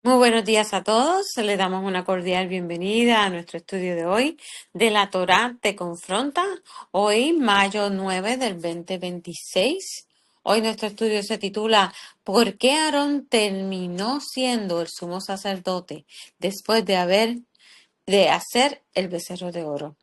Muy buenos días a todos. Le damos una cordial bienvenida a nuestro estudio de hoy de la Torá te confronta. Hoy, mayo 9 del 2026. Hoy nuestro estudio se titula ¿Por qué Aarón terminó siendo el sumo sacerdote después de hacer el becerro de oro?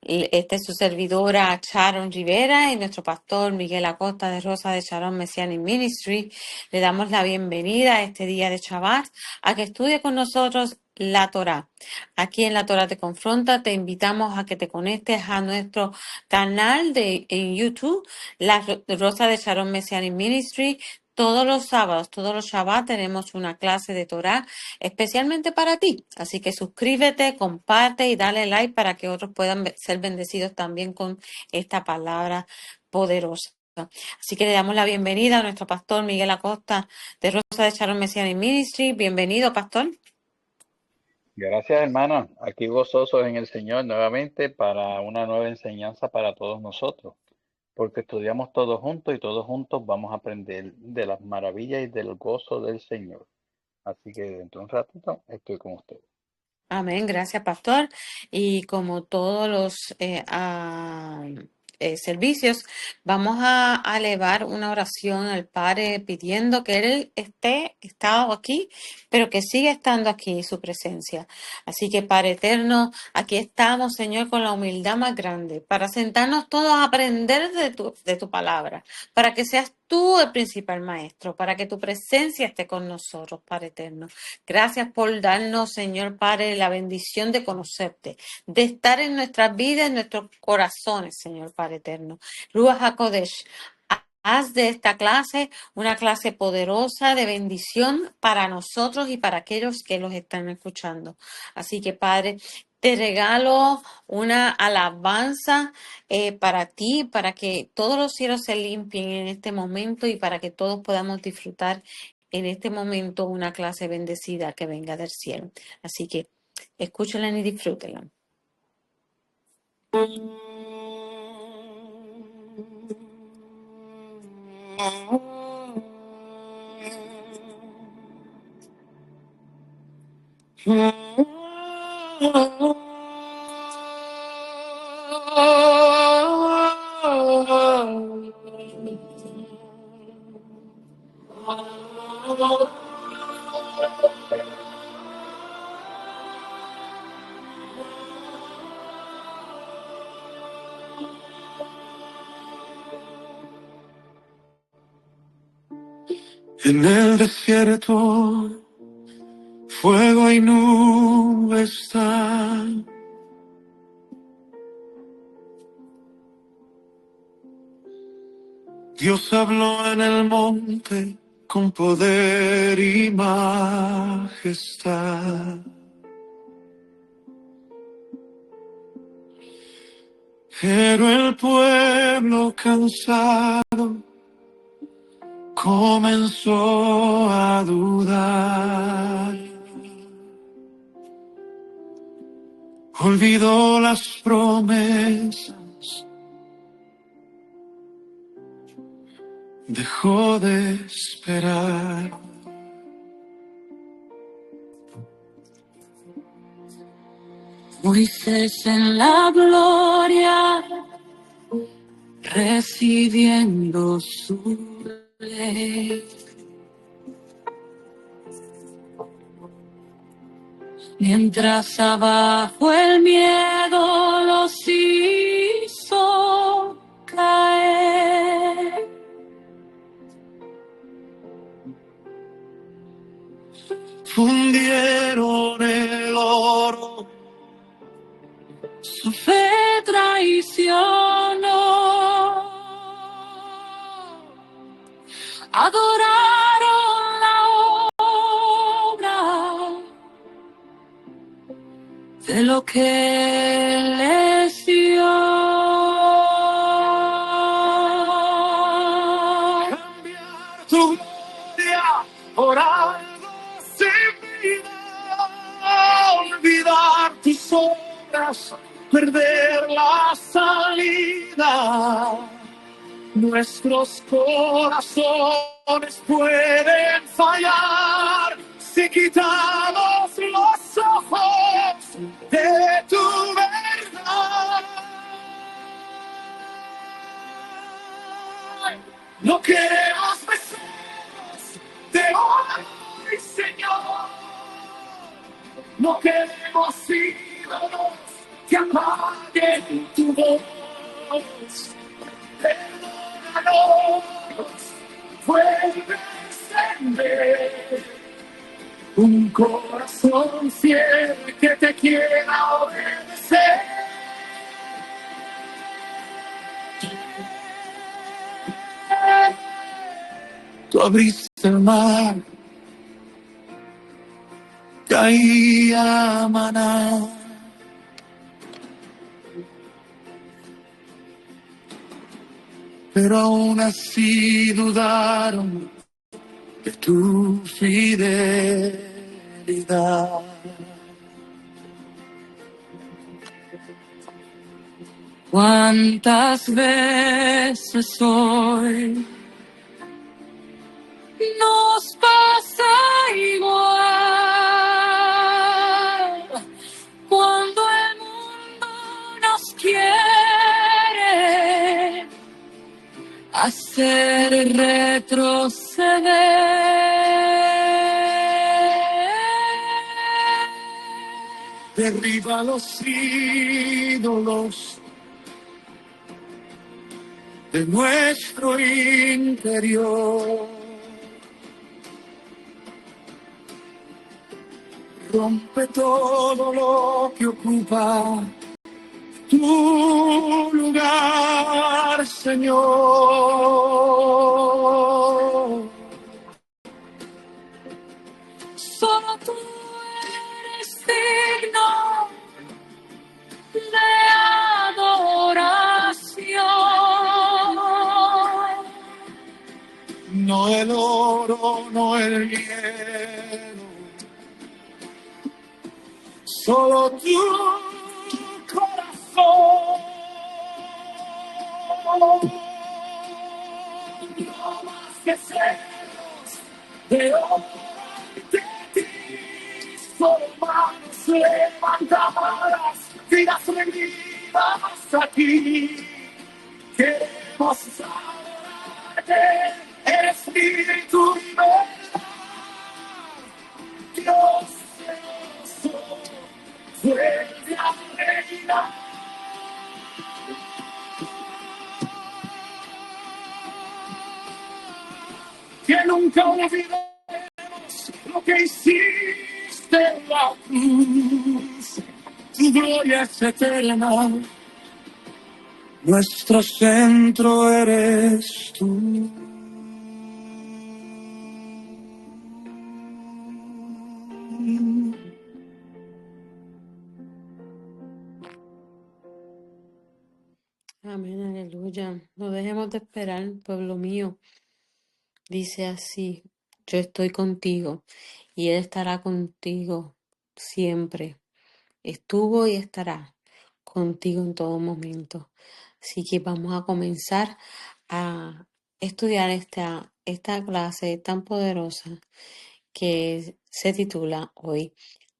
Esta es su servidora Sharon Rivera y nuestro pastor Miguel Acosta de Rosa de Sharon Messianic Ministry. Le damos la bienvenida a este día de Shabbat a que estudie con nosotros la Torá. Aquí en la Torá te confronta, te invitamos a que te conectes a nuestro canal en YouTube, la Rosa de Sharon Messianic Ministry. Todos los sábados, todos los Shabbat tenemos una clase de Torá especialmente para ti. Así que suscríbete, comparte y dale like para que otros puedan ser bendecidos también con esta palabra poderosa. Así que le damos la bienvenida a nuestro pastor Miguel Acosta de Rosa de Sharon Messianic Ministry. Bienvenido, pastor. Gracias, hermana. Aquí gozosos en el Señor nuevamente para una nueva enseñanza para todos nosotros, porque estudiamos todos juntos y todos juntos vamos a aprender de las maravillas y del gozo del Señor. Así que dentro de un ratito estoy con ustedes. Amén, gracias, pastor. Y como todos los servicios, vamos a elevar una oración al Padre pidiendo que Él estado aquí, pero que siga estando aquí en su presencia. Así que, Padre eterno, aquí estamos, Señor, con la humildad más grande, para sentarnos todos a aprender de tu palabra, para que seas tú el principal maestro, para que tu presencia esté con nosotros, Padre eterno. Gracias por darnos, Señor Padre, la bendición de conocerte, de estar en nuestras vidas, en nuestros corazones, Señor Padre eterno. Ruach HaKodesh, haz de esta clase una clase poderosa de bendición para nosotros y para aquellos que los están escuchando. Así que, Padre, te regalo una alabanza para ti, para que todos los cielos se limpien en este momento y para que todos podamos disfrutar en este momento una clase bendecida que venga del cielo. Así que escúchenla y disfrútenla. En el desierto, fuego y nube están. Dios habló en el monte con poder y majestad. Pero el pueblo cansado comenzó a dudar. Olvidó las promesas, dejó de esperar. Moisés en la gloria, recibiendo su ley. Mientras abajo el miedo los hizo caer. Fundieron el oro, su fe traicionó. Adoraron la obra de lo que les dio. Cambiar tu gloria por algo sin vida, olvidar tus obras, perder la salida. Nuestros corazones pueden fallar, y quitamos los ojos de tu verdad. No queremos becerros de hoy, Señor. No queremos ídolos que apaguen tu voz. Perdónanos, vuelve a encender un corazón fiel que te quiera obedecer. Tú abriste el mar, caía maná. Pero aún así dudaron de tu fidelidad. ¿Cuántas veces hoy nos pasa igual? Cuando el mundo nos quiere hacer retroceder. Derriba los ídolos de nuestro interior. Rompe todo lo que ocupa tu lugar, Señor. Solo tú eres digno de adoración. No el oro, no el hielo, solo tu corazón. No más que celos de hoy de ti, solo manos levantadas, vidas rendidas aquí. Queremos adorarte, Espíritu y verdad. Dios celoso, vuelve a reinar. Que nunca olvidemos lo que hiciste en la cruz. Tu gloria es eterna, nuestro centro eres tú. Amén, aleluya. No dejemos de esperar, pueblo mío. Dice así, yo estoy contigo y Él estará contigo siempre. Estuvo y estará contigo en todo momento. Así que vamos a comenzar a estudiar esta clase tan poderosa que se titula hoy,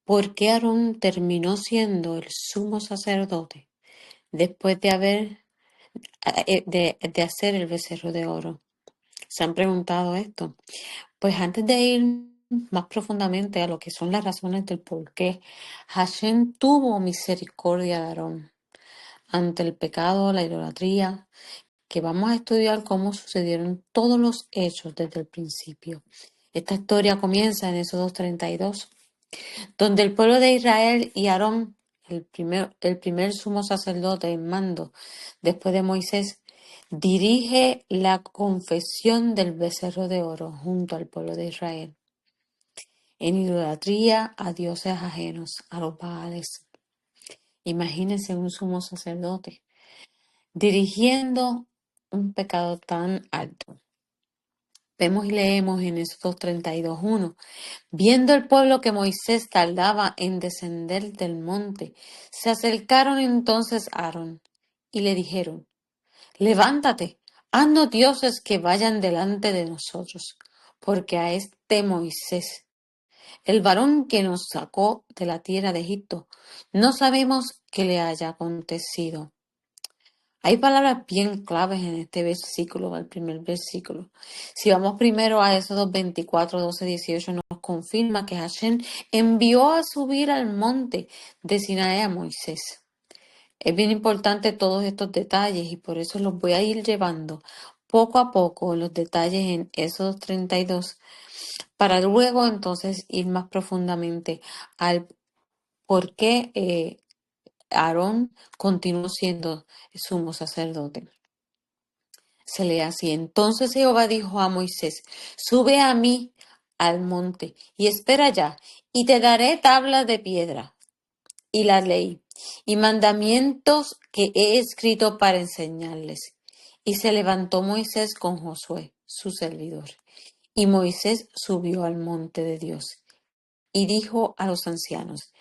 ¿por qué Aarón terminó siendo el sumo sacerdote después de hacer el becerro de oro? ¿Se han preguntado esto? Pues antes de ir más profundamente a lo que son las razones del por qué, Hashem tuvo misericordia de Aarón ante el pecado, la idolatría, que vamos a estudiar cómo sucedieron todos los hechos desde el principio. Esta historia comienza en Éxodo 32, donde el pueblo de Israel y Aarón, el primer sumo sacerdote en mando después de Moisés, dirige la confesión del becerro de oro junto al pueblo de Israel, en idolatría a dioses ajenos, a los Baales. Imagínense un sumo sacerdote dirigiendo un pecado tan alto. Vemos y leemos en Éxodo 32:1. Viendo el pueblo que Moisés tardaba en descender del monte, se acercaron entonces a Aarón y le dijeron: Levántate, haznos dioses que vayan delante de nosotros, porque a este Moisés el varón que nos sacó de la tierra de Egipto. No sabemos qué le haya acontecido. Hay palabras bien claves en este versículo, el primer versículo. Si vamos primero a Éxodo 24, 12, 18, nos confirma que Hashem envió a subir al monte de Sinaí a Moisés. Es bien importante todos estos detalles y por eso los voy a ir llevando poco a poco los detalles en Éxodo 32 para luego entonces ir más profundamente al por qué Aarón continuó siendo sumo sacerdote. Se lee así: entonces Jehová dijo a Moisés: sube a mí al monte y espera allá, y te daré tablas de piedra y la ley y mandamientos que he escrito para enseñarles. Y se levantó Moisés con Josué, su servidor. Y Moisés subió al monte de Dios y dijo a los ancianos: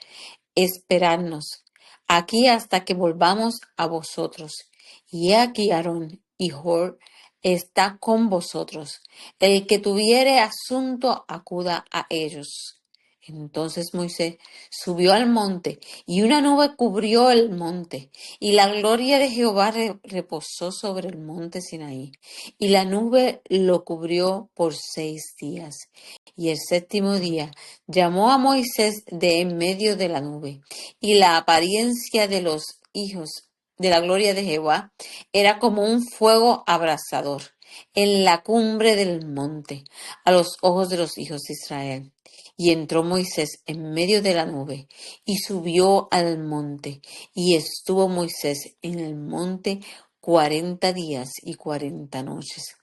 esperadnos aquí hasta que volvamos a vosotros. Y he aquí Aarón y Hor está con vosotros. El que tuviere asunto, acuda a ellos. Entonces Moisés subió al monte, y una nube cubrió el monte, y la gloria de Jehová reposó sobre el monte Sinaí, y la nube lo cubrió por 6 días. Y el séptimo día llamó a Moisés de en medio de la nube, y la apariencia de los hijos de la gloria de Jehová era como un fuego abrasador en la cumbre del monte, a los ojos de los hijos de Israel. Y entró Moisés en medio de la nube y subió al monte, y estuvo Moisés en el monte 40 días y 40 noches.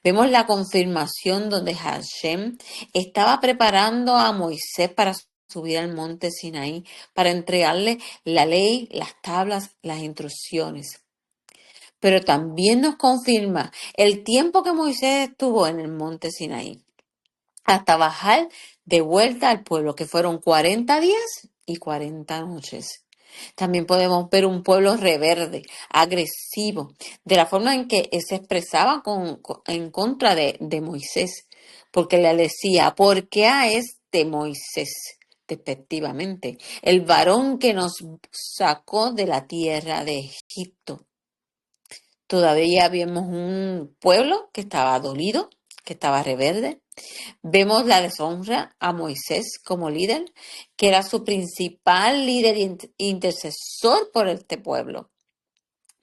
Vemos la confirmación donde Hashem estaba preparando a Moisés para subir al monte Sinaí, para entregarle la ley, las tablas, las instrucciones. Pero también nos confirma el tiempo que Moisés estuvo en el monte Sinaí hasta bajar de vuelta al pueblo, que fueron 40 días y 40 noches. También podemos ver un pueblo rebelde, agresivo, de la forma en que se expresaba en contra de Moisés, porque le decía: ¿por qué a este Moisés? Despectivamente, el varón que nos sacó de la tierra de Egipto. Todavía vemos un pueblo que estaba dolido, que estaba rebelde. Vemos la deshonra a Moisés como líder, que era su principal líder intercesor por este pueblo.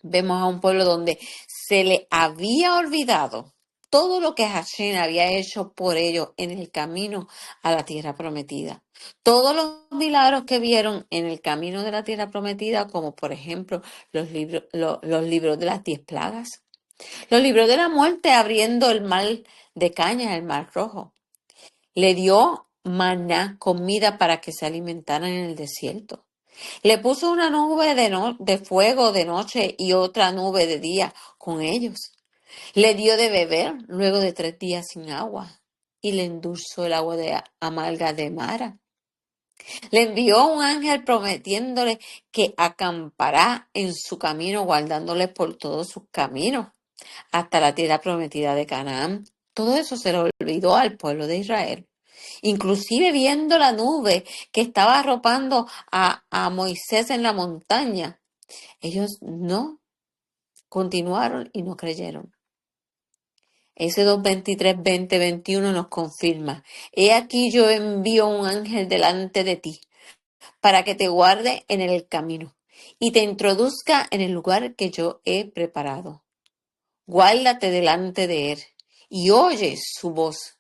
Vemos a un pueblo donde se le había olvidado todo lo que Hashem había hecho por ellos en el camino a la tierra prometida. Todos los milagros que vieron en el camino de la tierra prometida, como por ejemplo los libros de las 10 plagas, los libros de la muerte abriendo el mar de caña, el mar rojo. Le dio maná, comida para que se alimentaran en el desierto. Le puso una nube de fuego de noche y otra nube de día con ellos. Le dio de beber luego de 3 días sin agua y le endulzó el agua de amarga de Mara. Le envió un ángel prometiéndole que acampará en su camino, guardándole por todos sus caminos hasta la tierra prometida de Canaán. Todo eso se le olvidó al pueblo de Israel. Inclusive viendo la nube que estaba arropando a Moisés en la montaña, ellos no continuaron y no creyeron. Éxodo 23, 20, 21 nos confirma: he aquí yo envío un ángel delante de ti para que te guarde en el camino y te introduzca en el lugar que yo he preparado. Guárdate delante de él y oye su voz.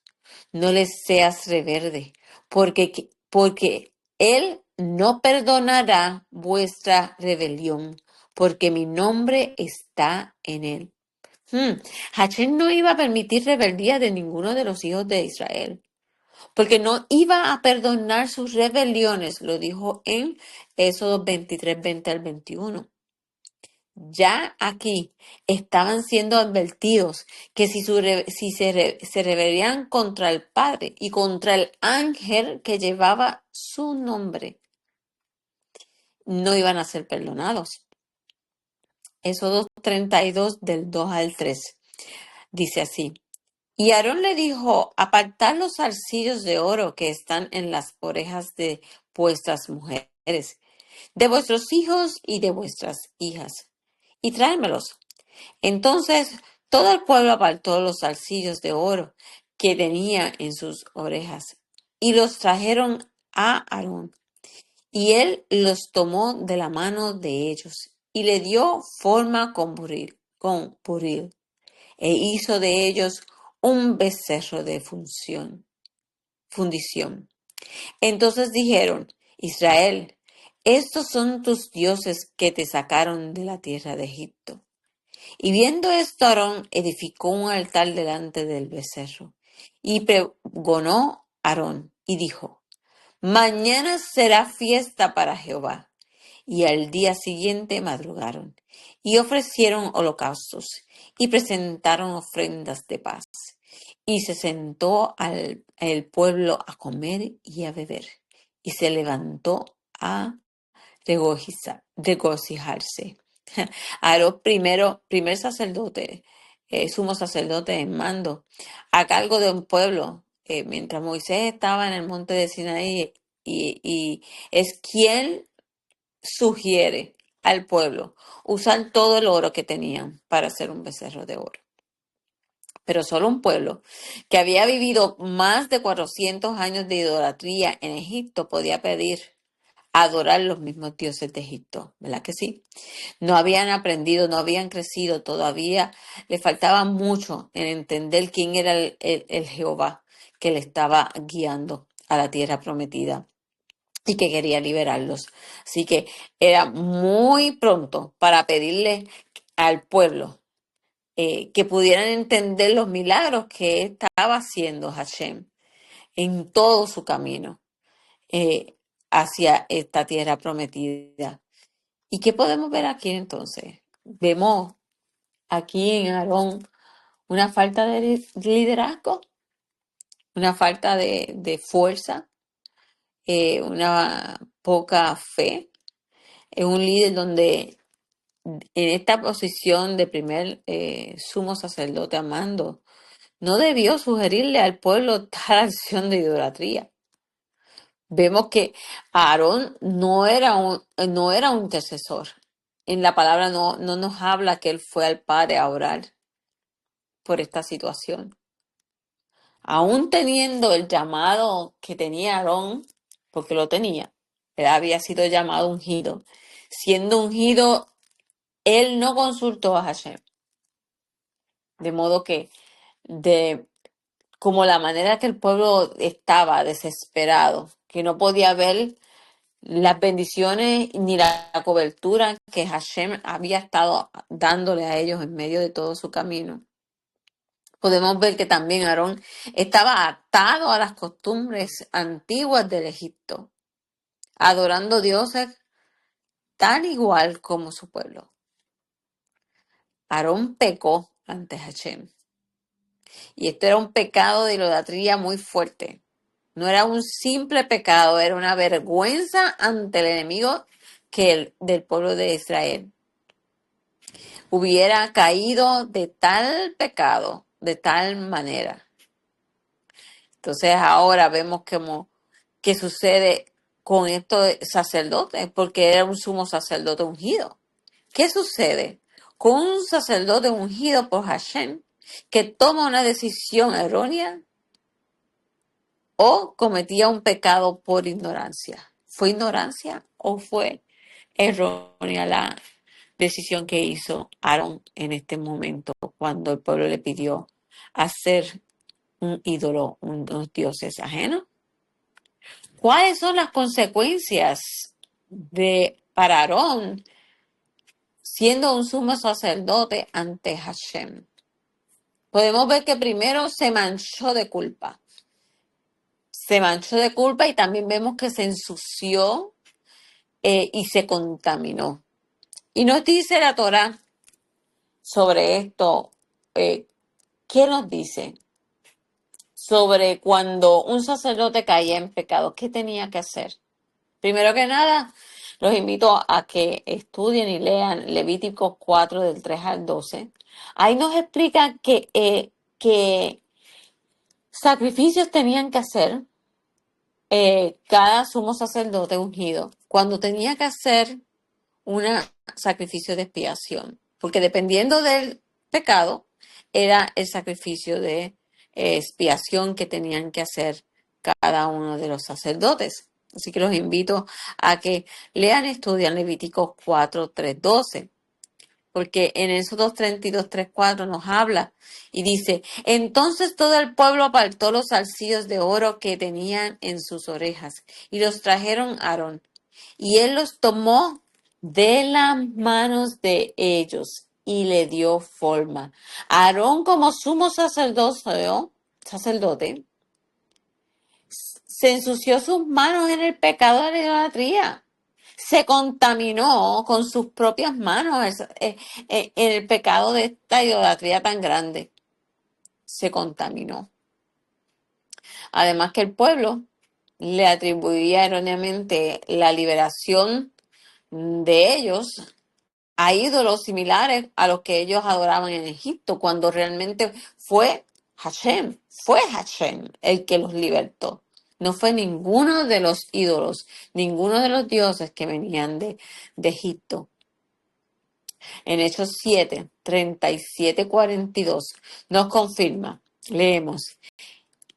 No les seas rebelde, porque él no perdonará vuestra rebelión, porque mi nombre está en él. Hashem no iba a permitir rebeldía de ninguno de los hijos de Israel, porque no iba a perdonar sus rebeliones, lo dijo en Éxodo 23, 20 al 21. Ya aquí estaban siendo advertidos que si se rebelarían contra el Padre y contra el ángel que llevaba su nombre, no iban a ser perdonados. Éxodo 32 del 2 al 3 dice así: Y Aarón le dijo, apartad los zarcillos de oro que están en las orejas de vuestras mujeres, de vuestros hijos y de vuestras hijas, y tráemelos. Entonces todo el pueblo apartó los zarcillos de oro que tenía en sus orejas, y los trajeron a Aarón. Y él los tomó de la mano de ellos, y le dio forma con buril, e hizo de ellos un becerro de fundición. Entonces dijeron, Israel, estos son tus dioses que te sacaron de la tierra de Egipto. Y viendo esto, Aarón edificó un altar delante del becerro, y pregonó Aarón, y dijo, mañana será fiesta para Jehová. Y al día siguiente madrugaron, y ofrecieron holocaustos, y presentaron ofrendas de paz. Y se sentó el pueblo a comer y a beber, y se levantó a regocijarse. Aarón primer sacerdote, sumo sacerdote en mando, a cargo de un pueblo, mientras Moisés estaba en el monte de Sinaí, y es quien sugiere al pueblo usar todo el oro que tenían para hacer un becerro de oro. Pero solo un pueblo que había vivido más de 400 años de idolatría en Egipto podía pedir adorar los mismos dioses de Egipto, ¿verdad que sí? No habían aprendido, no habían crecido, todavía le faltaba mucho en entender quién era el Jehová que le estaba guiando a la tierra prometida y que quería liberarlos. Así que era muy pronto para pedirle al pueblo que pudieran entender los milagros que estaba haciendo Hashem en todo su camino eh, hacia esta tierra prometida. ¿Y qué podemos ver aquí entonces? Vemos aquí en Aarón una falta de liderazgo, una falta de fuerza, una poca fe. Es un líder donde en esta posición de primer sumo sacerdote amando, no debió sugerirle al pueblo tal acción de idolatría. Vemos que Aarón no era un intercesor. En la palabra no nos habla que él fue al Padre a orar por esta situación. Aún teniendo el llamado que tenía Aarón, porque lo tenía, él había sido llamado ungido. Siendo ungido, él no consultó a Hashem. De modo que, como la manera que el pueblo estaba desesperado, que no podía ver las bendiciones ni la cobertura que Hashem había estado dándole a ellos en medio de todo su camino. Podemos ver que también Aarón estaba atado a las costumbres antiguas del Egipto, adorando dioses tan igual como su pueblo. Aarón pecó ante Hashem. Y esto era un pecado de idolatría muy fuerte. No era un simple pecado, era una vergüenza ante el enemigo del pueblo de Israel hubiera caído de tal pecado, de tal manera. Entonces ahora vemos qué sucede con estos sacerdotes, porque era un sumo sacerdote ungido. ¿Qué sucede con un sacerdote ungido por Hashem que toma una decisión errónea o cometía un pecado por ignorancia? ¿Fue ignorancia o fue errónea la decisión que hizo Aarón en este momento cuando el pueblo le pidió hacer un ídolo, unos dioses ajenos? ¿Cuáles son las consecuencias para Aarón siendo un sumo sacerdote ante Hashem? Podemos ver que primero se manchó de culpa. Se manchó de culpa y también vemos que se ensució y se contaminó. Y nos dice la Torá sobre esto, ¿qué nos dice? Sobre cuando un sacerdote caía en pecado, ¿qué tenía que hacer? Primero que nada, los invito a que estudien y lean Levíticos 4 del 3 al 12. Ahí nos explica que sacrificios tenían que hacer cada sumo sacerdote ungido cuando tenía que hacer un sacrificio de expiación, porque dependiendo del pecado, era el sacrificio de expiación que tenían que hacer cada uno de los sacerdotes. Así que los invito a que lean y estudian Levíticos 4, 3, 12, porque en Éxodo 32, 3, 4 nos habla y dice, entonces todo el pueblo apartó los zarcillos de oro que tenían en sus orejas y los trajeron a Aarón. Y él los tomó de las manos de ellos y le dio forma. Aarón, como sumo sacerdote, se ensució sus manos en el pecado de la idolatría. Se contaminó con sus propias manos en el pecado de esta idolatría tan grande. Se contaminó. Además que el pueblo le atribuía erróneamente la liberación de ellos a ídolos similares a los que ellos adoraban en Egipto, cuando realmente fue Hashem el que los libertó. No fue ninguno de los ídolos, ninguno de los dioses que venían de Egipto. En Hechos 7, 37, 42 nos confirma, leemos,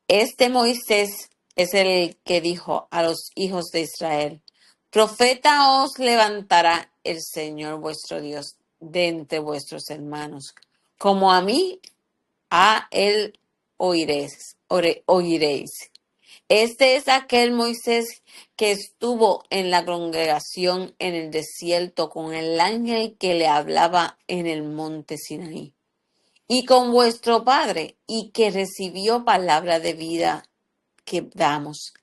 este Moisés es el que dijo a los hijos de Israel, profeta os levantará el Señor vuestro Dios de entre vuestros hermanos, como a mí, a él oiréis. Este es aquel Moisés que estuvo en la congregación en el desierto con el ángel que le hablaba en el monte Sinaí, y con vuestro Padre, y que recibió palabra de vida que damos,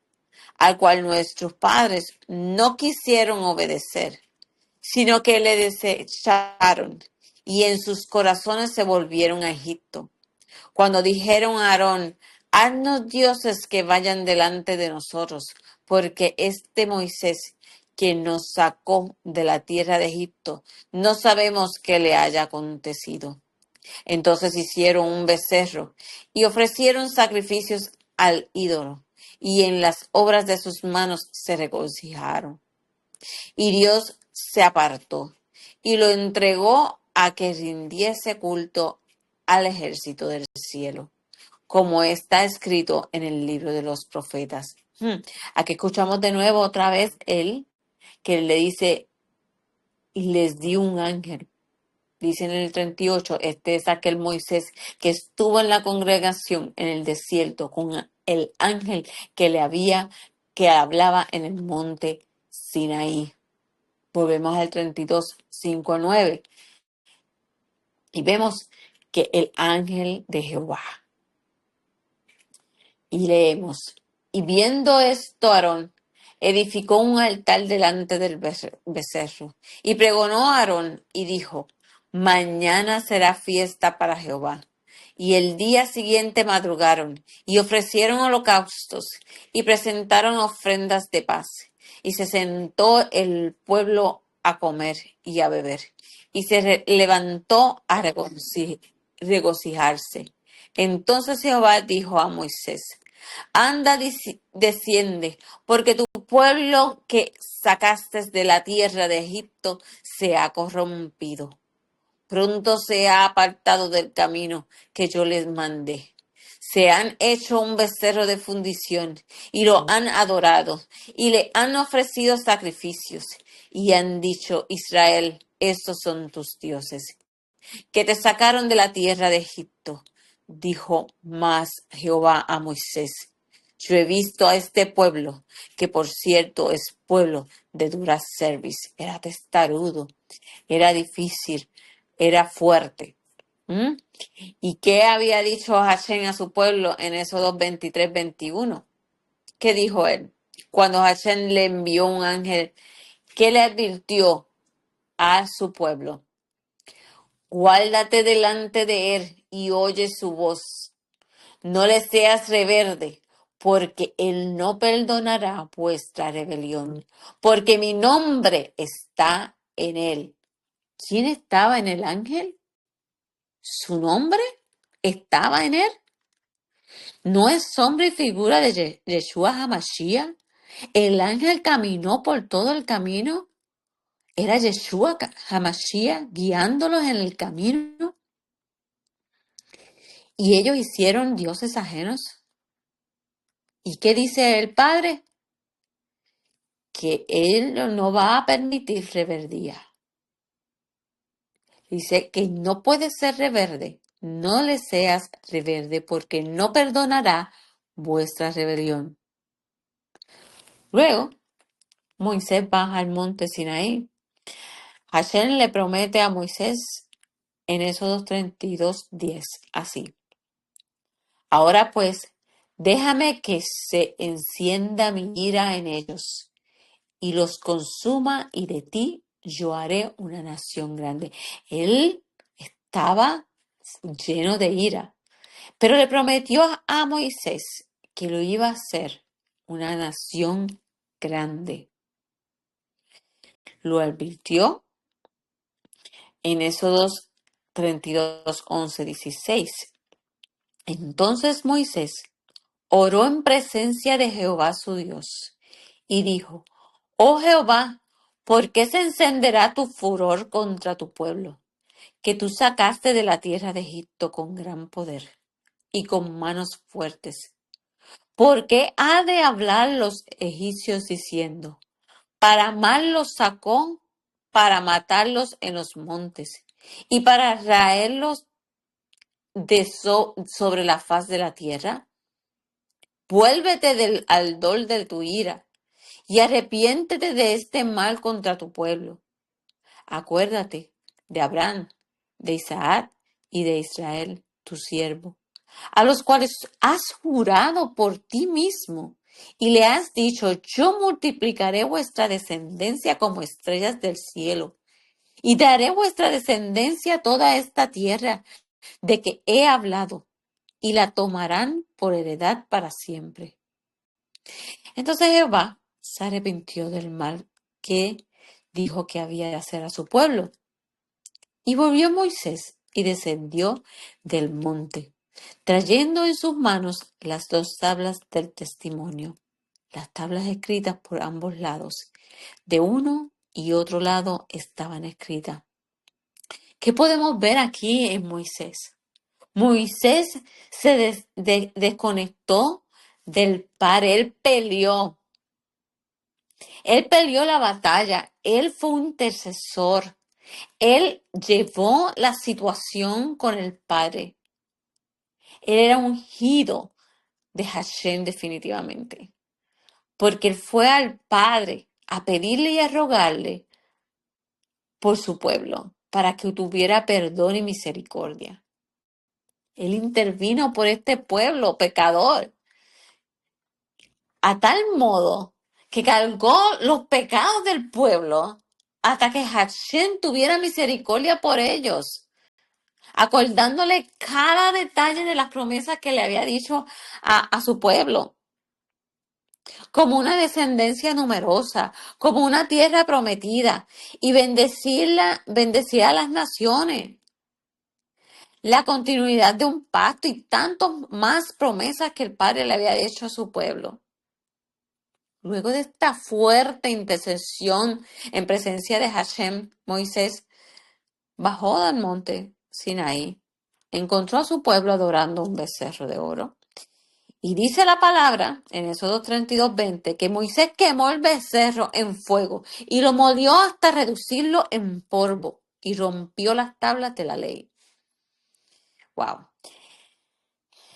al cual nuestros padres no quisieron obedecer, sino que le desecharon, y en sus corazones se volvieron a Egipto. Cuando dijeron a Aarón, haznos dioses que vayan delante de nosotros, porque este Moisés, quien nos sacó de la tierra de Egipto, no sabemos qué le haya acontecido. Entonces hicieron un becerro y ofrecieron sacrificios al ídolo, y en las obras de sus manos se regocijaron. Y Dios se apartó y lo entregó a que rindiese culto al ejército del cielo, como está escrito en el libro de los profetas. Aquí escuchamos de nuevo otra vez él, que le dice, y les dio un ángel. Dice en el 38, este es aquel Moisés que estuvo en la congregación en el desierto con el ángel que hablaba en el monte Sinaí. Volvemos al 32, 5 a 9 y vemos que el ángel de Jehová. Y leemos, y viendo esto Aarón edificó un altar delante del becerro y pregonó a Aarón y dijo, mañana será fiesta para Jehová. Y el día siguiente madrugaron y ofrecieron holocaustos y presentaron ofrendas de paz. Y se sentó el pueblo a comer y a beber. Y se levantó a regocijarse. Entonces Jehová dijo a Moisés, anda, desciende, porque tu pueblo que sacaste de la tierra de Egipto se ha corrompido. Pronto se ha apartado del camino que yo les mandé. Se han hecho un becerro de fundición y lo han adorado y le han ofrecido sacrificios y han dicho, Israel, estos son tus dioses, que te sacaron de la tierra de Egipto. Dijo más Jehová a Moisés, yo he visto a este pueblo, que por cierto es pueblo de dura cerviz. Era testarudo, era difícil, era fuerte. ¿Y qué había dicho Hashem a su pueblo en Éxodo 23, 21? ¿Qué dijo él? Cuando Hashem le envió un ángel, ¿qué le advirtió a su pueblo? Guárdate delante de él y oye su voz. No le seas rebelde, porque él no perdonará vuestra rebelión, porque mi nombre está en él. ¿Quién estaba en el ángel? ¿Su nombre estaba en él? ¿No es sombra y figura de Yeshua HaMashiach? El ángel caminó por todo el camino. ¿Era Yeshua HaMashiach guiándolos en el camino? ¿Y ellos hicieron dioses ajenos? ¿Y qué dice el Padre? Que Él no va a permitir rebeldía. Dice que no puedes ser rebelde. No le seas rebelde porque no perdonará vuestra rebelión. Luego, Moisés baja al monte Sinaí. Hashem le promete a Moisés en Éxodo 32:10, así. Ahora pues, déjame que se encienda mi ira en ellos y los consuma, y de ti yo haré una nación grande. Él estaba lleno de ira, pero le prometió a Moisés que lo iba a hacer una nación grande. Lo advirtió en Éxodos 32, 11, 16. Entonces Moisés oró en presencia de Jehová su Dios y dijo: Oh Jehová, ¿por qué se encenderá tu furor contra tu pueblo, que tú sacaste de la tierra de Egipto con gran poder y con manos fuertes? ¿Por qué ha de hablar los egipcios diciendo: para mal los sacó, para matarlos en los montes y para raerlos sobre la faz de la tierra? Vuélvete del ardor de tu ira y arrepiéntete de este mal contra tu pueblo. Acuérdate de Abraham, de Isaac y de Israel, tu siervo, a los cuales has jurado por ti mismo y le has dicho: yo multiplicaré vuestra descendencia como estrellas del cielo y daré vuestra descendencia toda esta tierra de que he hablado, y la tomarán por heredad para siempre. Entonces Jehová se arrepintió del mal que dijo que había de hacer a su pueblo. Y volvió Moisés y descendió del monte, trayendo en sus manos las 2 tablas del testimonio, las tablas escritas por ambos lados. De uno y otro lado estaban escritas. ¿Qué podemos ver aquí en Moisés? Moisés se desconectó del Padre, él peleó la batalla, él fue un intercesor, él llevó la situación con el Padre, él era ungido de Hashem definitivamente, porque él fue al Padre a pedirle y a rogarle por su pueblo, para que tuviera perdón y misericordia. Él intervino por este pueblo pecador, a tal modo que cargó los pecados del pueblo hasta que Hashem tuviera misericordia por ellos, acordándole cada detalle de las promesas que le había dicho a su pueblo, como una descendencia numerosa, como una tierra prometida, y bendecir a las naciones, la continuidad de un pacto y tantas más promesas que el Padre le había hecho a su pueblo. Luego de esta fuerte intercesión en presencia de Hashem, Moisés bajó del monte Sinaí, encontró a su pueblo adorando un becerro de oro. Y dice la palabra en Éxodo 32:20 que Moisés quemó el becerro en fuego y lo molió hasta reducirlo en polvo y rompió las tablas de la ley. Wow.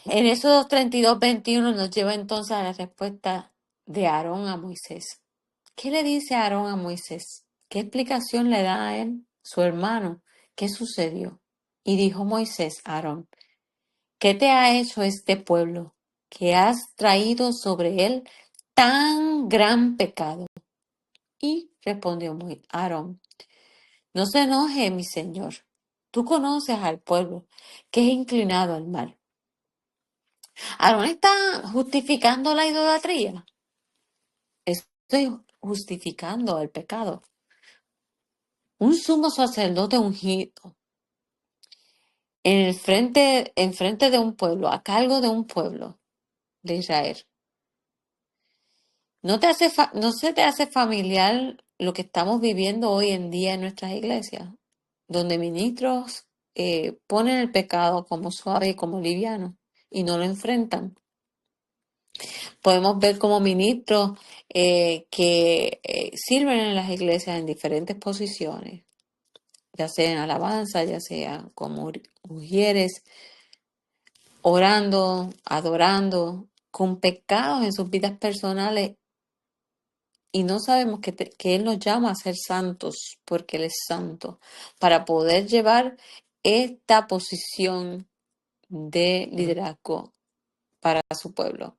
En Éxodo 32:21 nos lleva entonces a la respuesta de Aarón a Moisés. ¿Qué le dice Aarón a Moisés? ¿Qué explicación le da a él, su hermano? ¿Qué sucedió? Y dijo Moisés a Aarón: ¿qué te ha hecho este pueblo, que has traído sobre él tan gran pecado? Y respondió Aarón: no se enoje, mi señor. Tú conoces al pueblo, que es inclinado al mal. Aarón está justificando la idolatría. Estoy justificando el pecado. Un sumo sacerdote ungido enfrente de un pueblo, a cargo de un pueblo de Israel. ¿No se te hace familiar lo que estamos viviendo hoy en día en nuestras iglesias? Donde ministros ponen el pecado como suave y como liviano y no lo enfrentan. Podemos ver como ministros que sirven en las iglesias en diferentes posiciones, ya sea en alabanza, ya sea como ujieres, orando, adorando, con pecados en sus vidas personales y no sabemos que Él nos llama a ser santos porque Él es santo, para poder llevar esta posición de liderazgo para su pueblo.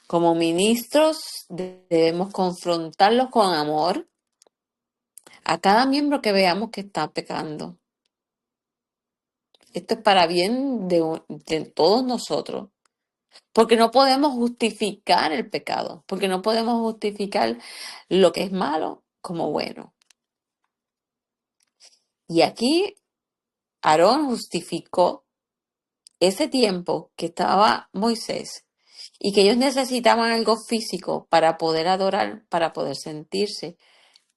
Como ministros debemos confrontarlos con amor a cada miembro que veamos que está pecando. Esto es para bien de todos nosotros. Porque no podemos justificar el pecado, porque no podemos justificar lo que es malo como bueno. Y aquí Aarón justificó ese tiempo que estaba Moisés y que ellos necesitaban algo físico para poder adorar, para poder sentirse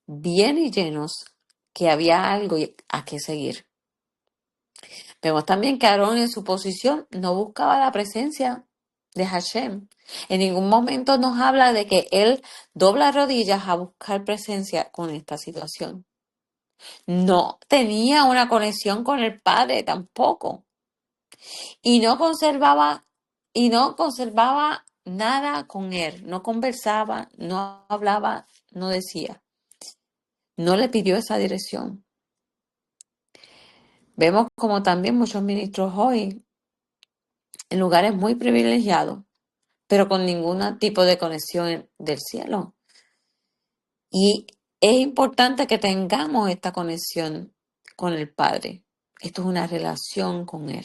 bien y llenos, que había algo a que seguir. Vemos también que Aarón en su posición no buscaba la presencia de Hashem. En ningún momento nos habla de que él dobla rodillas a buscar presencia con esta situación. No tenía una conexión con el Padre tampoco. Y no conservaba nada con él. No conversaba, no hablaba, no decía. No le pidió esa dirección. Vemos como también muchos ministros hoy en lugares muy privilegiados, pero con ningún tipo de conexión del cielo. Y es importante que tengamos esta conexión con el Padre. Esto es una relación con Él,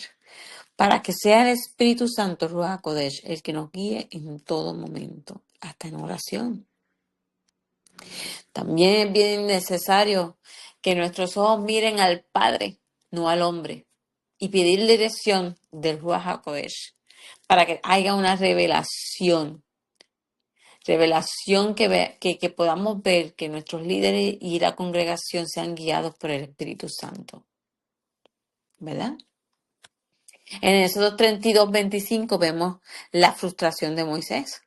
para que sea el Espíritu Santo, Ruach Kodesh, el que nos guíe en todo momento, hasta en oración. También es bien necesario que nuestros ojos miren al Padre, no al hombre, y pedir dirección del Ruach HaKodesh, para que haya una revelación que podamos ver que nuestros líderes y la congregación sean guiados por el Espíritu Santo. ¿Verdad? En Éxodo 32:25 vemos la frustración de Moisés,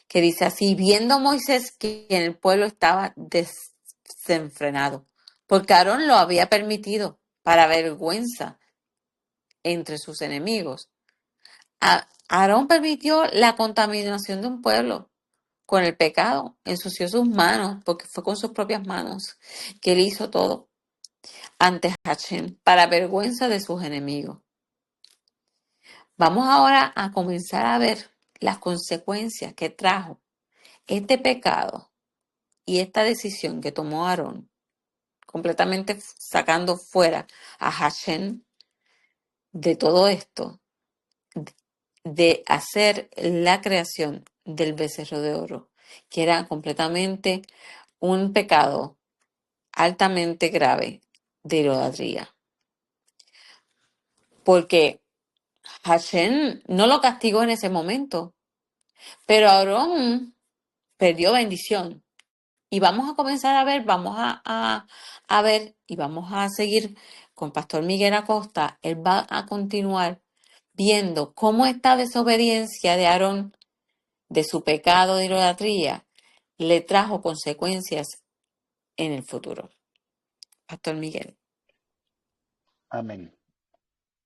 que dice así: viendo Moisés que en el pueblo estaba desenfrenado, porque Aarón lo había permitido para vergüenza entre sus enemigos. Aarón permitió la contaminación de un pueblo con el pecado, ensució sus manos, porque fue con sus propias manos que él hizo todo ante Hashem, para vergüenza de sus enemigos. Vamos ahora a comenzar a ver las consecuencias que trajo este pecado y esta decisión que tomó Aarón, completamente sacando fuera a Hashem de todo esto, de hacer la creación del becerro de oro, que era completamente un pecado altamente grave de idolatría. Porque Hashem no lo castigó en ese momento, pero Aarón perdió bendición. Y vamos a comenzar a ver, vamos a ver y vamos a seguir con Pastor Miguel Acosta. Él va a continuar viendo cómo esta desobediencia de Aarón, de su pecado de idolatría, le trajo consecuencias en el futuro. Pastor Miguel. Amén.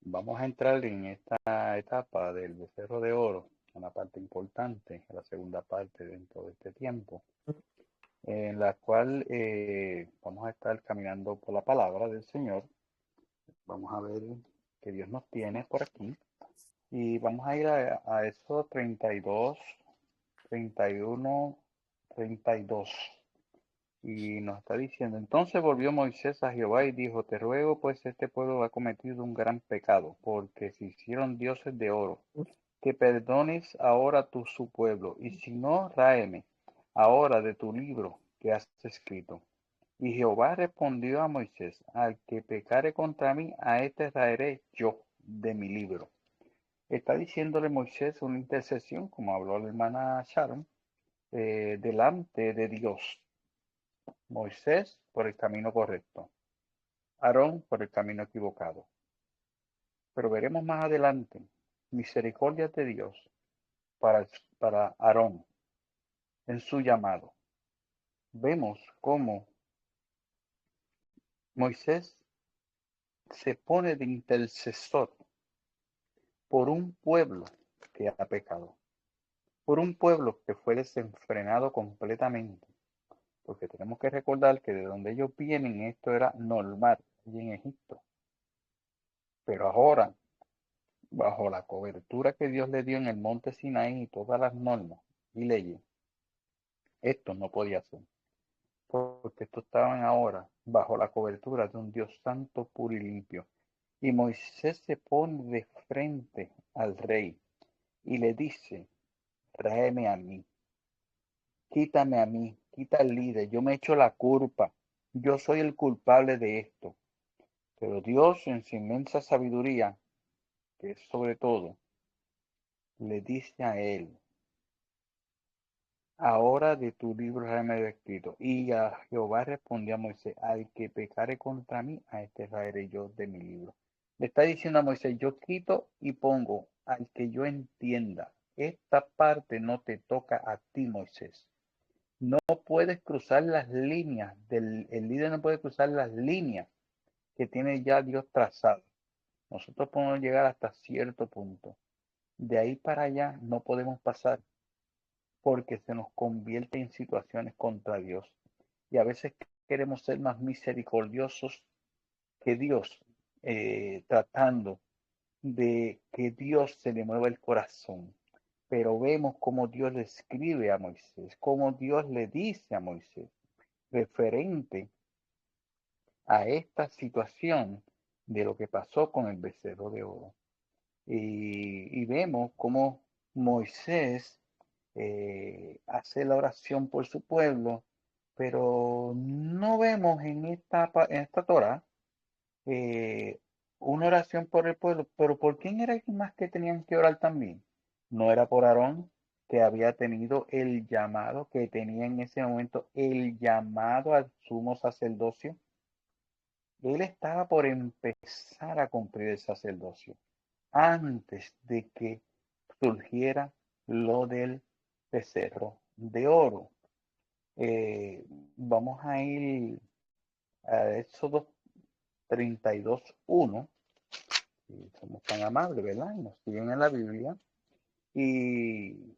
Vamos a entrar en esta etapa del becerro de oro, una parte importante, la segunda parte dentro de este tiempo, en la cual vamos a estar caminando por la palabra del Señor. Vamos a ver que Dios nos tiene por aquí y vamos a ir a eso 32, 31, 32. Y nos está diciendo: entonces volvió Moisés a Jehová y dijo: te ruego, pues este pueblo ha cometido un gran pecado, porque se hicieron dioses de oro, que perdones ahora tú su pueblo, y si no, ráeme ahora de tu libro que has escrito. Y Jehová respondió a Moisés, al que pecare contra mí, a este traeré yo de mi libro. Está diciéndole Moisés una intercesión, como habló la hermana Sharon, delante de Dios. Moisés por el camino correcto, Aarón por el camino equivocado. Pero veremos más adelante misericordia de Dios para Aarón en su llamado. Vemos cómo Moisés se pone de intercesor por un pueblo que ha pecado, por un pueblo que fue desenfrenado completamente, porque tenemos que recordar que de donde ellos vienen esto era normal allí en Egipto, pero ahora, bajo la cobertura que Dios le dio en el monte Sinaí y todas las normas y leyes, esto no podía ser, porque estos estaban ahora bajo la cobertura de un Dios santo, puro y limpio. Y Moisés se pone de frente al rey y le dice, tráeme a mí, quítame a mí, quita al líder, yo me echo la culpa, yo soy el culpable de esto. Pero Dios en su inmensa sabiduría, que es sobre todo, le dice a él, ahora de tu libro me he escrito. Y a Jehová respondió a Moisés, al que pecare contra mí, a este traeré yo de mi libro. Le está diciendo a Moisés, yo quito y pongo al que yo entienda. Esta parte no te toca a ti, Moisés. No puedes cruzar las líneas, el líder no puede cruzar las líneas que tiene ya Dios trazado. Nosotros podemos llegar hasta cierto punto. De ahí para allá no podemos pasar porque se nos convierte en situaciones contra Dios. Y a veces queremos ser más misericordiosos que Dios, tratando de que Dios se le mueva el corazón. Pero vemos cómo Dios le escribe a Moisés, cómo Dios le dice a Moisés, referente a esta situación de lo que pasó con el becerro de oro. Y vemos cómo Moisés hace la oración por su pueblo, pero no vemos en esta Torah una oración por el pueblo. Pero ¿por quién era el más que tenían que orar también? No era por Aarón, que había tenido el llamado, que tenía en ese momento el llamado al sumo sacerdocio. Él estaba por empezar a cumplir el sacerdocio antes de que surgiera lo del becerro de oro. Vamos a ir a Éxodo 32:1. Y somos tan amables, ¿verdad? Y nos siguen en la Biblia. Y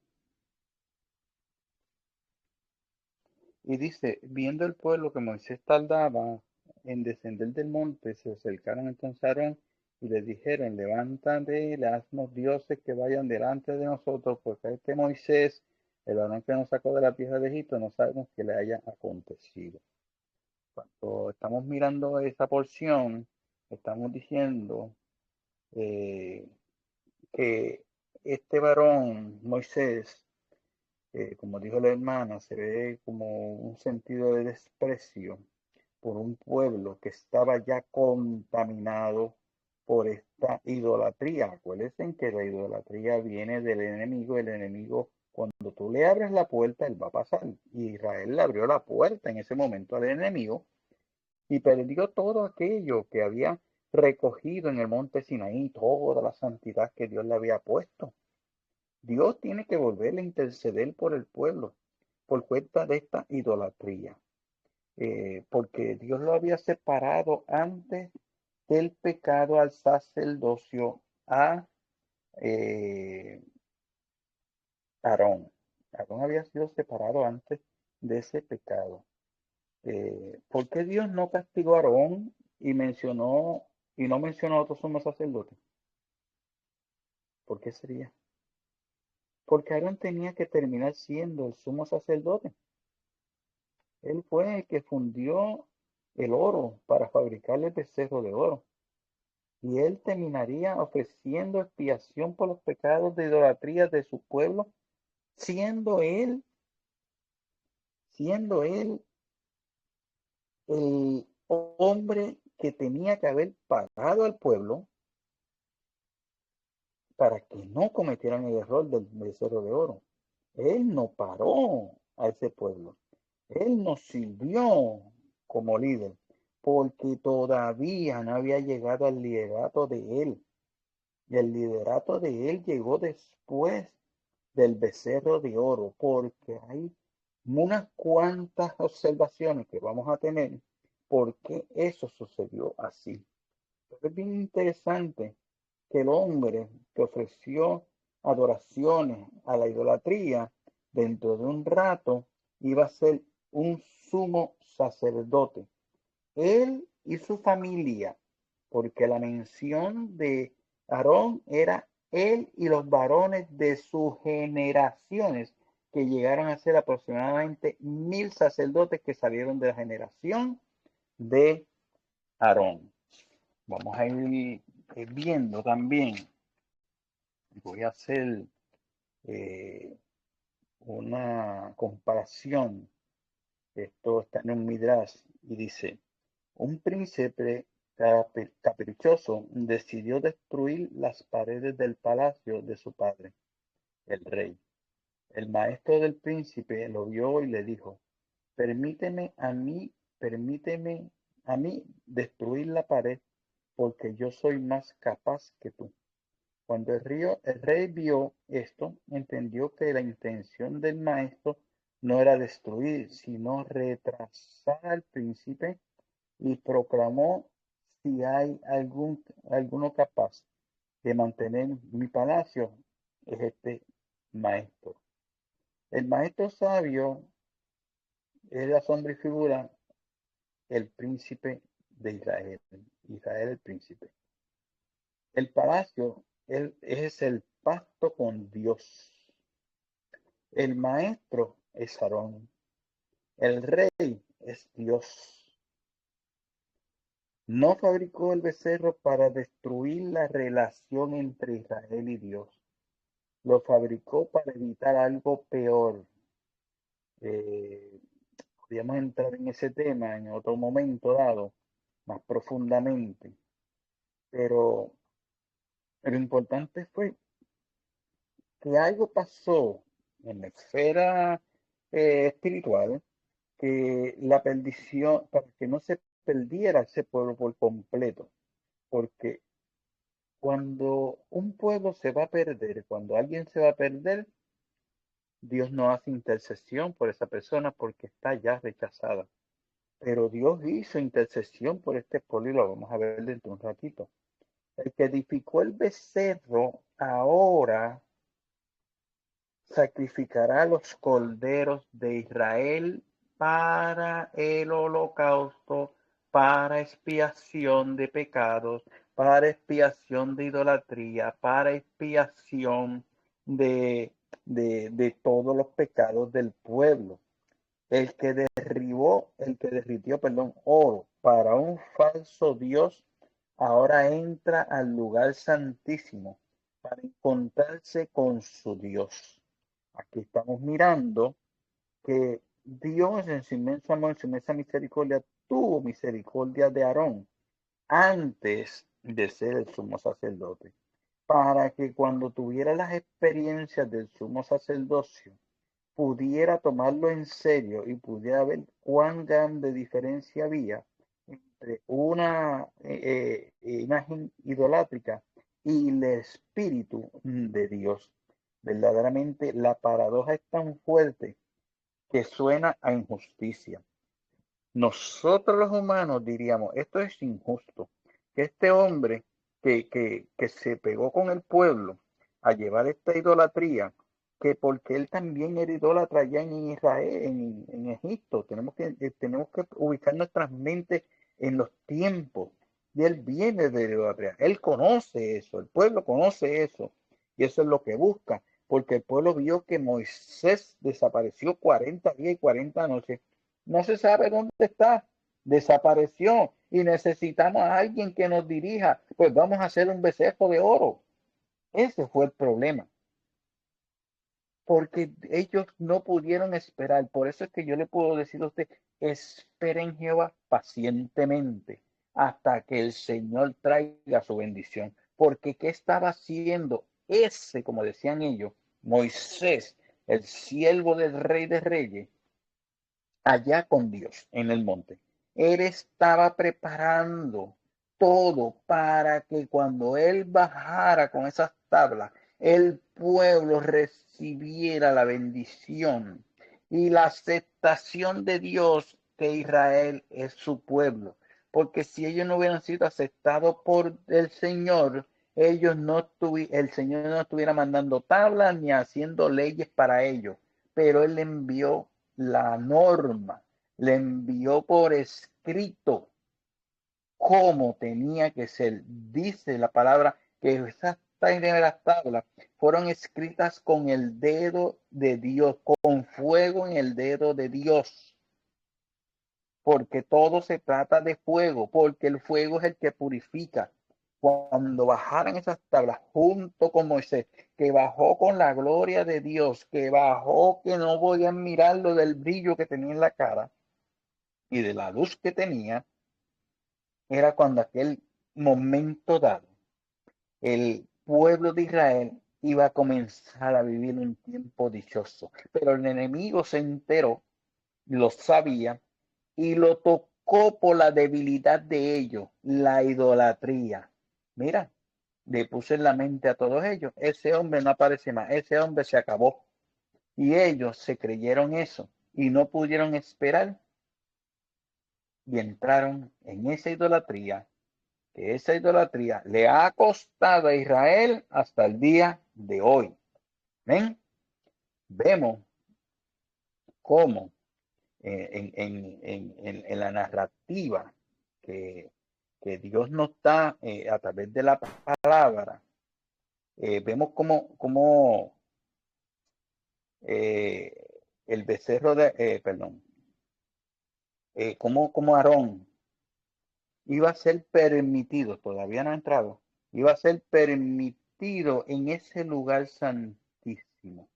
dice, viendo el pueblo que Moisés tardaba en descender del monte, se acercaron entonces a Aarón y le dijeron, levántate, haznos dioses que vayan delante de nosotros, porque a este Moisés, el varón que nos sacó de la tierra de Egipto, no sabemos qué le haya acontecido. Cuando estamos mirando esa porción, estamos diciendo que este varón, Moisés, como dijo la hermana, se ve como un sentido de desprecio por un pueblo que estaba ya contaminado por esta idolatría. Acuérdense que la idolatría viene del enemigo. El enemigo, cuando tú le abres la puerta, él va a pasar. Y Israel le abrió la puerta en ese momento al enemigo y perdió todo aquello que había recogido en el monte Sinaí, toda la santidad que Dios le había puesto. Dios tiene que volverle a interceder por el pueblo por cuenta de esta idolatría, porque Dios lo había separado antes del pecado al sacerdocio a Aarón. Aarón había sido separado antes de ese pecado. ¿Por qué Dios no castigó a Aarón y no mencionó a otro sumo sacerdote? ¿Por qué sería? Porque Aarón tenía que terminar siendo el sumo sacerdote. Él fue el que fundió el oro para fabricar el becerro de oro. Y él terminaría ofreciendo expiación por los pecados de idolatría de su pueblo, siendo él el hombre que tenía que haber parado al pueblo para que no cometieran el error del becerro de oro. Él no paró a ese pueblo. Él nos sirvió como líder porque todavía no había llegado al liderato de él. Y el liderato de él llegó después del becerro de oro, porque hay unas cuantas observaciones que vamos a tener por qué eso sucedió así. Pero es bien interesante que el hombre que ofreció adoraciones a la idolatría dentro de un rato iba a ser un sumo sacerdote, él y su familia, porque la mención de Aarón era él y los varones de sus generaciones, que llegaron a ser aproximadamente 1000 sacerdotes que salieron de la generación de Aarón. Vamos a ir viendo también, voy a hacer una comparación. Esto está en un Midrash y dice: un príncipe caprichoso decidió destruir las paredes del palacio de su padre, el rey. El maestro del príncipe lo vio y le dijo: permíteme a mí destruir la pared, porque yo soy más capaz que tú. Cuando el rey vio esto, entendió que la intención del maestro no era destruir, sino retrasar al príncipe, y proclamó: si hay alguno capaz de mantener mi palacio, es este maestro. El maestro sabio es la sombra y figura, el príncipe de Israel. Israel el príncipe. El palacio es el pacto con Dios. El maestro es Aarón. El rey es Dios. No fabricó el becerro para destruir la relación entre Israel y Dios. Lo fabricó para evitar algo peor. Podríamos entrar en ese tema en otro momento dado, más profundamente. Pero lo importante fue que algo pasó en la esfera espiritual, que la perdición, para que no se perdiera ese pueblo por completo. Porque cuando un pueblo se va a perder, cuando alguien se va a perder, Dios no hace intercesión por esa persona porque está ya rechazada. Pero Dios hizo intercesión por este pueblo y lo vamos a ver dentro de un ratito. El que edificó el becerro ahora sacrificará los corderos de Israel para el holocausto, para expiación de pecados, para expiación de idolatría, para expiación de todos los pecados del pueblo. El que derritió, oro para un falso Dios, ahora entra al lugar santísimo para encontrarse con su Dios. Aquí estamos mirando que Dios en su inmenso amor, en su inmensa misericordia, tuvo misericordia de Aarón antes de ser el sumo sacerdote, para que cuando tuviera las experiencias del sumo sacerdocio, pudiera tomarlo en serio y pudiera ver cuán grande diferencia había entre una imagen idolátrica y el espíritu de Dios. Verdaderamente la paradoja es tan fuerte que suena a injusticia. Nosotros los humanos diríamos: esto es injusto, que este hombre que se pegó con el pueblo a llevar esta idolatría, que porque él también era idólatra allá en Israel, en Egipto, tenemos que ubicar nuestras mentes en los tiempos, y él viene de la idolatría, él conoce eso, el pueblo conoce eso, y eso es lo que busca, porque el pueblo vio que Moisés desapareció 40 días y 40 noches. No se sabe dónde está, desapareció, y necesitamos a alguien que nos dirija. Pues vamos a hacer un becerro de oro. Ese fue el problema. porque ellos no pudieron esperar. Por eso es que yo le puedo decir a usted, esperen en Jehová pacientemente hasta que el Señor traiga su bendición. Porque ¿qué estaba haciendo ese, como decían ellos, Moisés, el siervo del Rey de Reyes, allá con Dios en el monte? Él estaba preparando todo para que cuando él bajara con esas tablas, el pueblo recibiera la bendición y la aceptación de Dios, que Israel es su pueblo. Porque si ellos no hubieran sido aceptados por el Señor, el Señor no estuviera mandando tablas ni haciendo leyes para ellos, pero él envió la norma, le envió por escrito cómo tenía que ser. Dice la palabra que esas primeras tablas fueron escritas con el dedo de Dios, con fuego en el dedo de Dios, porque todo se trata de fuego, porque el fuego es el que purifica. Cuando bajaran esas tablas junto con Moisés, que bajó con la gloria de Dios, que bajó que no podían mirarlo del brillo que tenía en la cara y de la luz que tenía, era cuando aquel momento dado, el pueblo de Israel iba a comenzar a vivir un tiempo dichoso. Pero el enemigo se enteró, lo sabía, y lo tocó por la debilidad de ellos, la idolatría. Mira, le puse en la mente a todos ellos, ese hombre no aparece más, ese hombre se acabó. Y ellos se creyeron eso y no pudieron esperar y entraron en esa idolatría, que esa idolatría le ha costado a Israel hasta el día de hoy. ¿Ven? Vemos cómo en la narrativa que, que Dios nos da a través de la palabra, vemos cómo el becerro cómo Aarón iba a ser permitido, todavía no ha entrado, iba a ser permitido en ese lugar santísimo,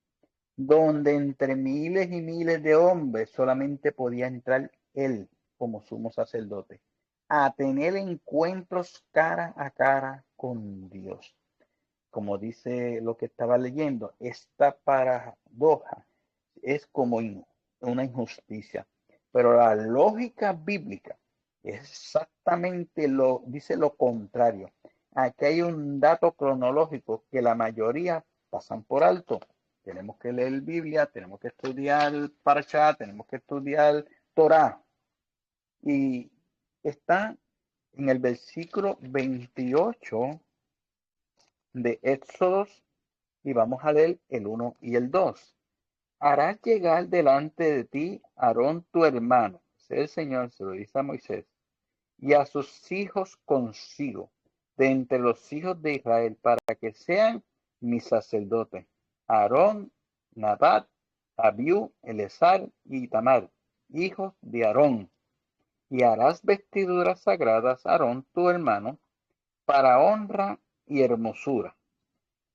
donde entre miles y miles de hombres solamente podía entrar él como sumo sacerdote, a tener encuentros cara a cara con Dios. Como dice lo que estaba leyendo, esta paradoja es como una injusticia, pero la lógica bíblica es exactamente dice lo contrario. Aquí hay un dato cronológico que la mayoría pasan por alto. Tenemos que leer Biblia, tenemos que estudiar Parashá, tenemos que estudiar Torah. Y está en el versículo 28 de Éxodos, y vamos a leer el 1 y el 2. Harás llegar delante de ti Aarón tu hermano, es el Señor, se lo dice a Moisés, y a sus hijos consigo, de entre los hijos de Israel, para que sean mis sacerdotes. Aarón, Nadab, Abiú, Eleazar y Tamar, hijos de Aarón. Y harás vestiduras sagradas a Aarón tu hermano, para honra y hermosura.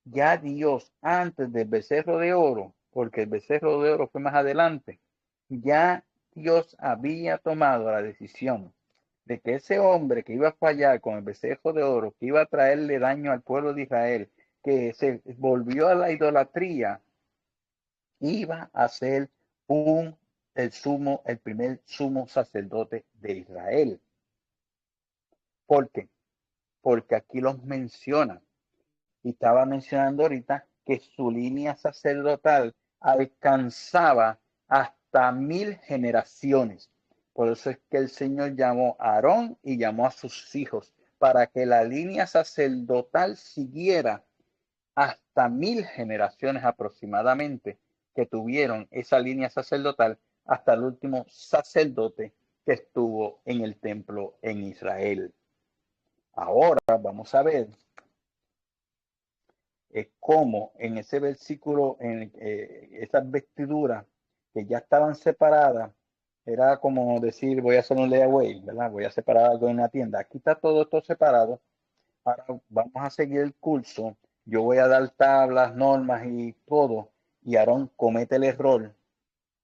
Ya Dios, antes del becerro de oro, porque el becerro de oro fue más adelante, ya Dios había tomado la decisión de que ese hombre que iba a fallar con el becerro de oro, que iba a traerle daño al pueblo de Israel, que se volvió a la idolatría, iba a ser el primer sumo sacerdote de Israel. ¿Por qué? Porque aquí los menciona. Y estaba mencionando ahorita que su línea sacerdotal alcanzaba hasta 1000 generaciones. Por eso es que el Señor llamó a Aarón y llamó a sus hijos, para que la línea sacerdotal siguiera hasta 1000 generaciones aproximadamente, que tuvieron esa línea sacerdotal hasta el último sacerdote que estuvo en el templo en Israel. Ahora vamos a ver cómo en ese versículo, en esas vestiduras que ya estaban separadas, era como decir, voy a hacer un layaway, ¿verdad? Voy a separar algo en una tienda. Aquí está todo esto separado. Ahora vamos a seguir el curso. Yo voy a dar tablas, normas y todo. y Aarón comete el error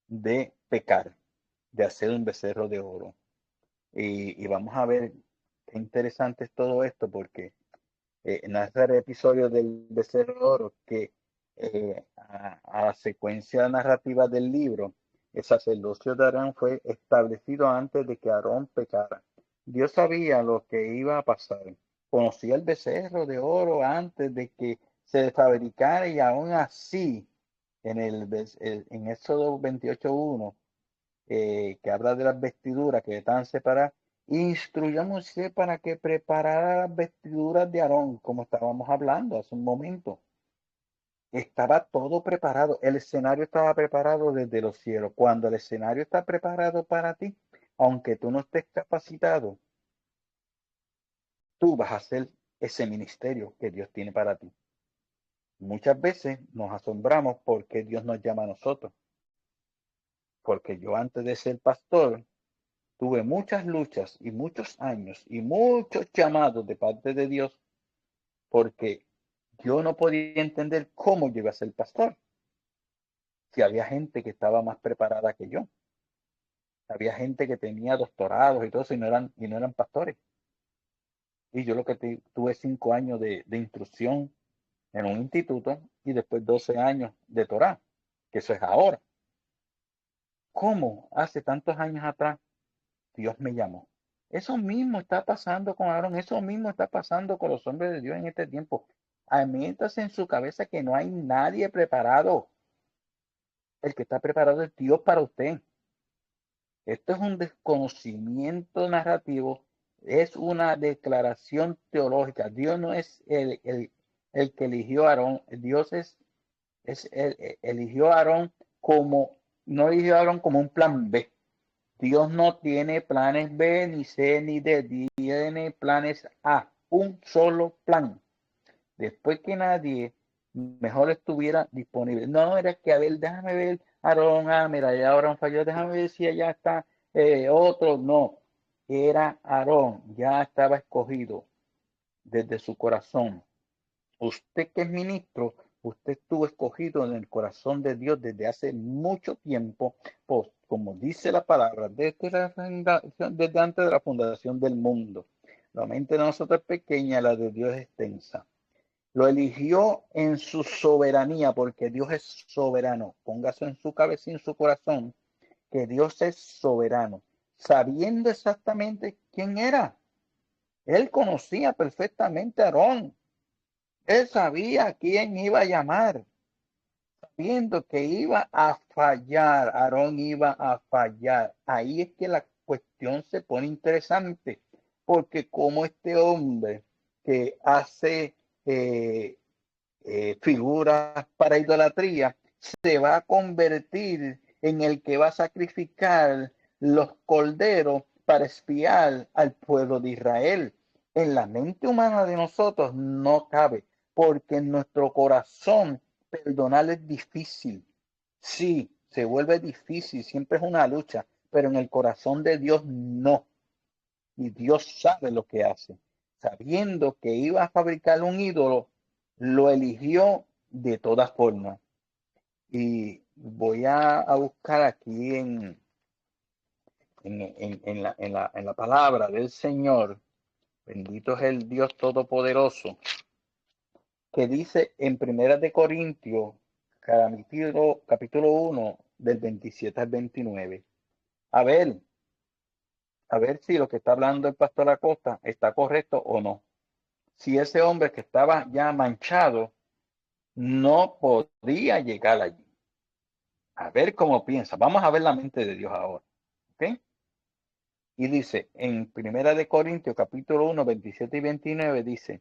de pecar, de hacer un becerro de oro. Y vamos a ver qué interesante es todo esto, porque narra el episodio del becerro de oro que a la secuencia narrativa del libro, el sacerdocio de Aarón fue establecido antes de que Aarón pecara. Dios sabía lo que iba a pasar. Conocía el becerro de oro antes de que se fabricara, y aún así, en Éxodo 28:1, que habla de las vestiduras que están separadas, instruyó a Moisés para que preparara las vestiduras de Aarón, como estábamos hablando hace un momento. Estaba todo preparado, el escenario estaba preparado desde los cielos. Cuando el escenario está preparado para ti, aunque tú no estés capacitado, tú vas a hacer ese ministerio que Dios tiene para ti. Muchas veces nos asombramos porque Dios nos llama a nosotros. Porque yo, antes de ser pastor, tuve muchas luchas y muchos años y muchos llamados de parte de Dios, porque yo no podía entender cómo yo iba a ser pastor. Si había gente que estaba más preparada que yo, había gente que tenía doctorados y todo eso, y no eran pastores. Y yo lo que tuve 5 años de instrucción en un instituto, y después 12 años de Torá, que eso es ahora. ¿Cómo hace tantos años atrás Dios me llamó? Eso mismo está pasando con Aarón, eso mismo está pasando con los hombres de Dios en este tiempo. Métase en su cabeza que no hay nadie preparado. El que está preparado es Dios para usted. Esto es un desconocimiento narrativo, es una declaración teológica. Dios no es el que eligió a Aarón, Dios eligió a Aarón no eligió a Aarón como un plan B. Dios no tiene planes B, ni C, ni D, tiene planes A, un solo plan. Después que nadie mejor estuviera disponible. No, era que, a ver, déjame ver, Aarón, mira, ya Aarón falló, déjame ver si allá está otro. No, era Aarón, ya estaba escogido desde su corazón. Usted que es ministro, usted estuvo escogido en el corazón de Dios desde hace mucho tiempo, pues, como dice la palabra, desde antes de la fundación del mundo. La mente de nosotros es pequeña, la de Dios es extensa. Lo eligió en su soberanía, porque Dios es soberano. Póngase en su cabeza y en su corazón que Dios es soberano, sabiendo exactamente quién era. Él conocía perfectamente a Aarón. Él sabía quién iba a llamar, sabiendo que iba a fallar. Aarón iba a fallar. Ahí es que la cuestión se pone interesante, porque como este hombre que hace figuras para idolatría, se va a convertir en el que va a sacrificar los corderos para espiar al pueblo de Israel. En la mente humana de nosotros no cabe, porque en nuestro corazón perdonar es difícil. Sí, se vuelve difícil, siempre es una lucha, pero en el corazón de Dios no. Y Dios sabe lo que hace. Sabiendo que iba a fabricar un ídolo, lo eligió de todas formas. Y voy a buscar aquí en la palabra del Señor, bendito es el Dios Todopoderoso, que dice en Primera de Corintios, capítulo 1, del 27 al 29. A ver si lo que está hablando el pastor Acosta está correcto o no. Si ese hombre que estaba ya manchado no podía llegar allí. A ver cómo piensa. Vamos a ver la mente de Dios ahora. ¿Ok? Y dice en Primera de Corintios, capítulo 1, 27 y 29, dice,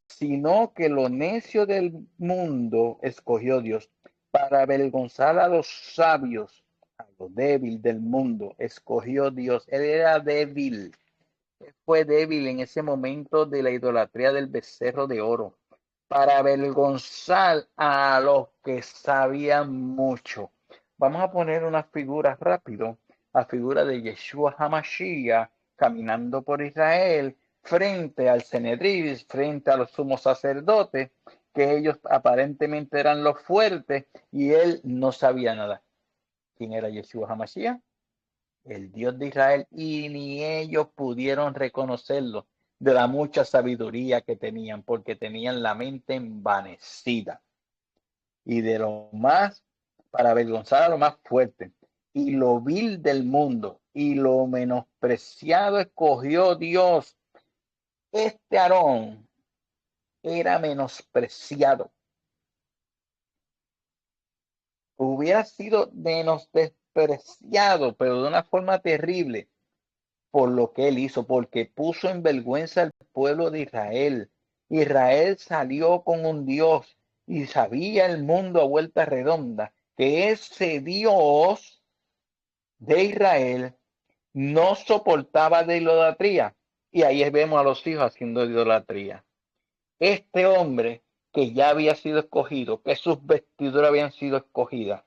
sino que lo necio del mundo escogió Dios para avergonzar a los sabios, a lo débil del mundo, escogió Dios. Él era débil. Él fue débil en ese momento de la idolatría del becerro de oro, para avergonzar a los que sabían mucho. Vamos a poner una figura rápido, la figura de Yeshua HaMashiach caminando por Israel frente al Cenedrín, frente a los sumos sacerdotes, que ellos aparentemente eran los fuertes y él no sabía nada. ¿Quién era Yeshua HaMashiach? El Dios de Israel, y ni ellos pudieron reconocerlo de la mucha sabiduría que tenían, porque tenían la mente envanecida. Y de lo más, para avergonzar a lo más fuerte, y lo vil del mundo, y lo menospreciado escogió Dios. Este Aarón era menospreciado. Hubiera sido menospreciado, pero de una forma terrible, por lo que él hizo, porque puso en vergüenza al pueblo de Israel. Israel salió con un Dios y sabía el mundo a vuelta redonda que ese Dios de Israel no soportaba de idolatría. Y ahí vemos a los hijos haciendo idolatría. Este hombre que ya había sido escogido, que sus vestiduras habían sido escogidas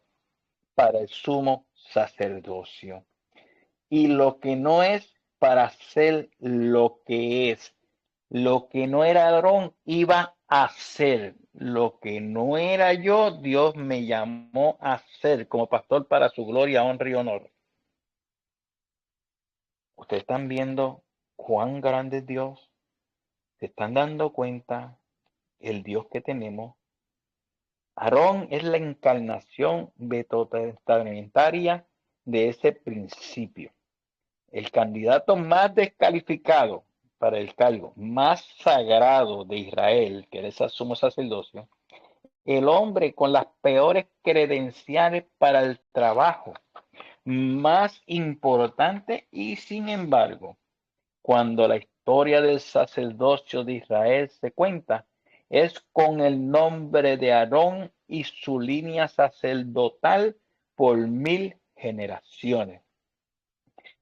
para el sumo sacerdocio. Y lo que no es para ser lo que es. Lo que no era Aarón iba a ser. Lo que no era yo, Dios me llamó a ser como pastor para su gloria, honra y honor. Ustedes están viendo cuán grande es Dios. Se están dando cuenta el Dios que tenemos. Aarón es la encarnación vegetariana de ese principio. El candidato más descalificado para el cargo más sagrado de Israel, que era ese sumo sacerdocio, el hombre con las peores credenciales para el trabajo más importante, y sin embargo, cuando la historia del sacerdocio de Israel se cuenta, es con el nombre de Aarón y su línea sacerdotal por 1000 generaciones.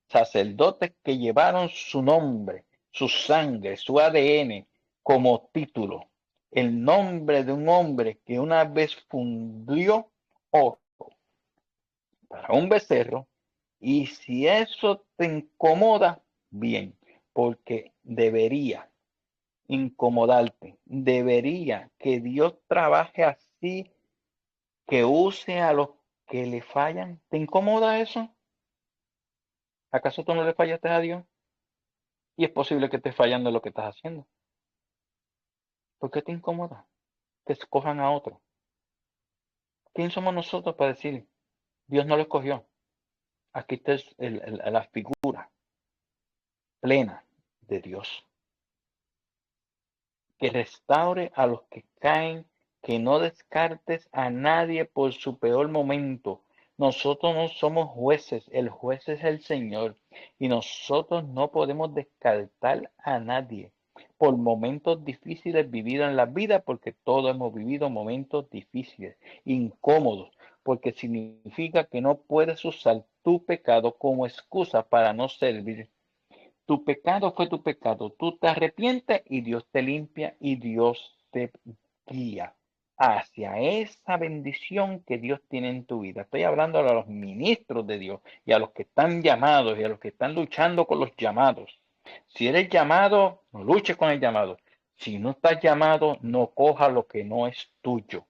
Sacerdotes que llevaron su nombre, su sangre, su ADN como título. El nombre de un hombre que una vez fundió oro para un becerro. Y si eso te incomoda, bien, porque debería incomodarte. Debería que Dios trabaje así, que use a los que le fallan. ¿Te incomoda eso? ¿Acaso tú no le fallaste a Dios? Y es posible que estés fallando en lo que estás haciendo. ¿Por qué te incomoda que escojan a otro? ¿Quién somos nosotros para decir, Dios no lo escogió? Aquí está la figura plena de Dios. Que restaure a los que caen, que no descartes a nadie por su peor momento. Nosotros no somos jueces, el juez es el Señor, y nosotros no podemos descartar a nadie por momentos difíciles vividos en la vida, porque todos hemos vivido momentos difíciles, incómodos, porque significa que no puedes usar tu pecado como excusa para no servir. Tu pecado fue tu pecado. Tú te arrepientes y Dios te limpia y Dios te guía hacia esa bendición que Dios tiene en tu vida. Estoy hablando a los ministros de Dios y a los que están llamados y a los que están luchando con los llamados. Si eres llamado, no luches con el llamado. Si no estás llamado, no coja lo que no es tuyo.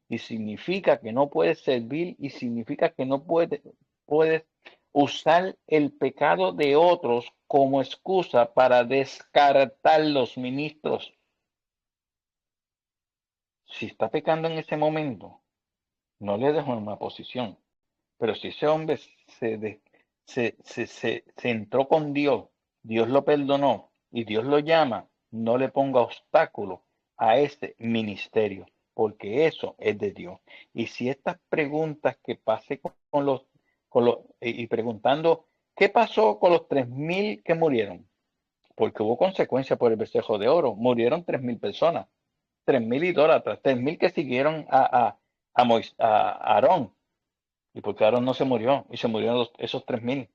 Y significa que no puedes servir y significa que no puedes usar el pecado de otros como excusa para descartar los ministros. Si está pecando en ese momento, no le dejo en una posición. Pero si ese hombre se entró con Dios, Dios lo perdonó y Dios lo llama, no le ponga obstáculo a este ministerio, porque eso es de Dios. Y si estas preguntas que pasé y preguntando, ¿qué pasó con los 3000 que murieron? Porque hubo consecuencias por el becerro de oro. Murieron 3000 personas, 3000 idólatras, 3000 que siguieron a Aarón. ¿Y porque Aarón no se murió? Y se murieron esos 3000.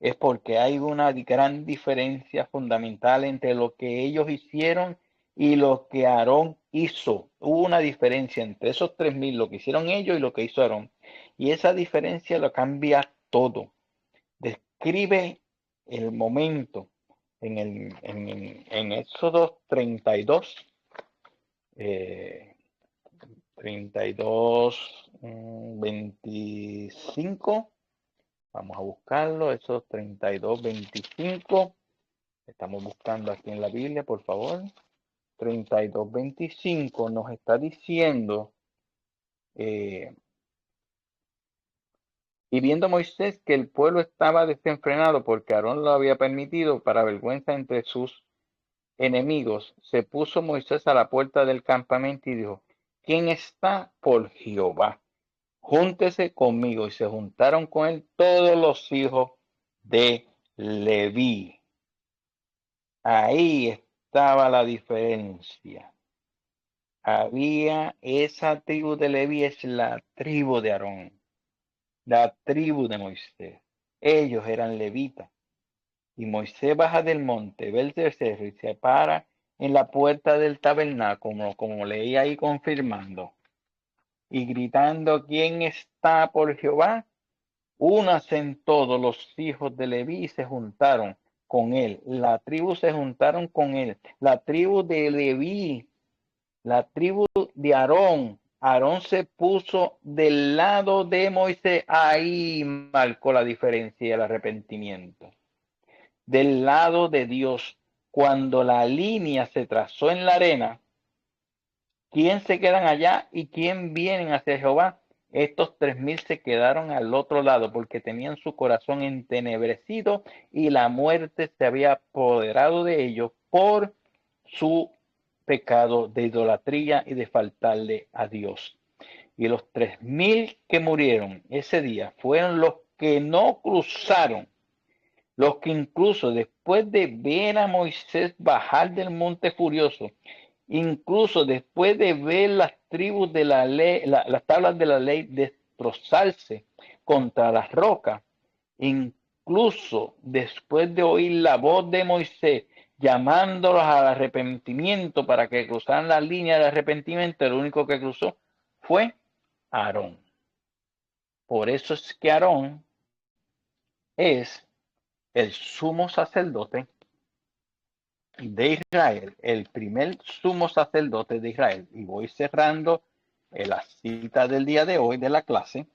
Es porque hay una gran diferencia fundamental entre lo que ellos hicieron y lo que Aarón hizo. Hubo una diferencia entre esos 3000, lo que hicieron ellos y lo que hizo Aarón. Y esa diferencia lo cambia todo. Describe el momento en Éxodo 32. 32, 25. Vamos a buscarlo, esos 32, 25. Estamos buscando aquí en la Biblia, por favor. 32, 25 nos está diciendo, y viendo Moisés que el pueblo estaba desenfrenado porque Aarón lo había permitido para vergüenza entre sus enemigos, se puso Moisés a la puerta del campamento y dijo: ¿Quién está por Jehová? Júntese conmigo. Y se juntaron con él todos los hijos de Leví. Ahí estaba la diferencia. Había esa tribu de Leví, es la tribu de Aarón, la tribu de Moisés. Ellos eran levitas. Y Moisés baja del monte, ve el cerro y se para en la puerta del tabernáculo, como leí ahí confirmando, y gritando: ¿Quién está por Jehová? Únanse todos los hijos de Leví y se juntaron con él. La tribu se juntaron con él. La tribu de Leví, la tribu de Aarón. Aarón se puso del lado de Moisés. Ahí marcó la diferencia y el arrepentimiento. Del lado de Dios. Cuando la línea se trazó en la arena, ¿quién se quedan allá y quién vienen hacia Jehová? Estos 3,000 se quedaron al otro lado porque tenían su corazón entenebrecido y la muerte se había apoderado de ellos por su pecado de idolatría y de faltarle a Dios. Y los 3,000 que murieron ese día fueron los que no cruzaron, los que incluso después de ver a Moisés bajar del monte furioso, incluso después de ver las tribus de la ley, las tablas de la ley destrozarse contra las rocas, incluso después de oír la voz de Moisés llamándolos al arrepentimiento para que cruzaran la línea del arrepentimiento, el único que cruzó fue Aarón. Por eso es que Aarón es el sumo sacerdote de Israel, el primer sumo sacerdote de Israel. Y voy cerrando la cita del día de hoy de la clase,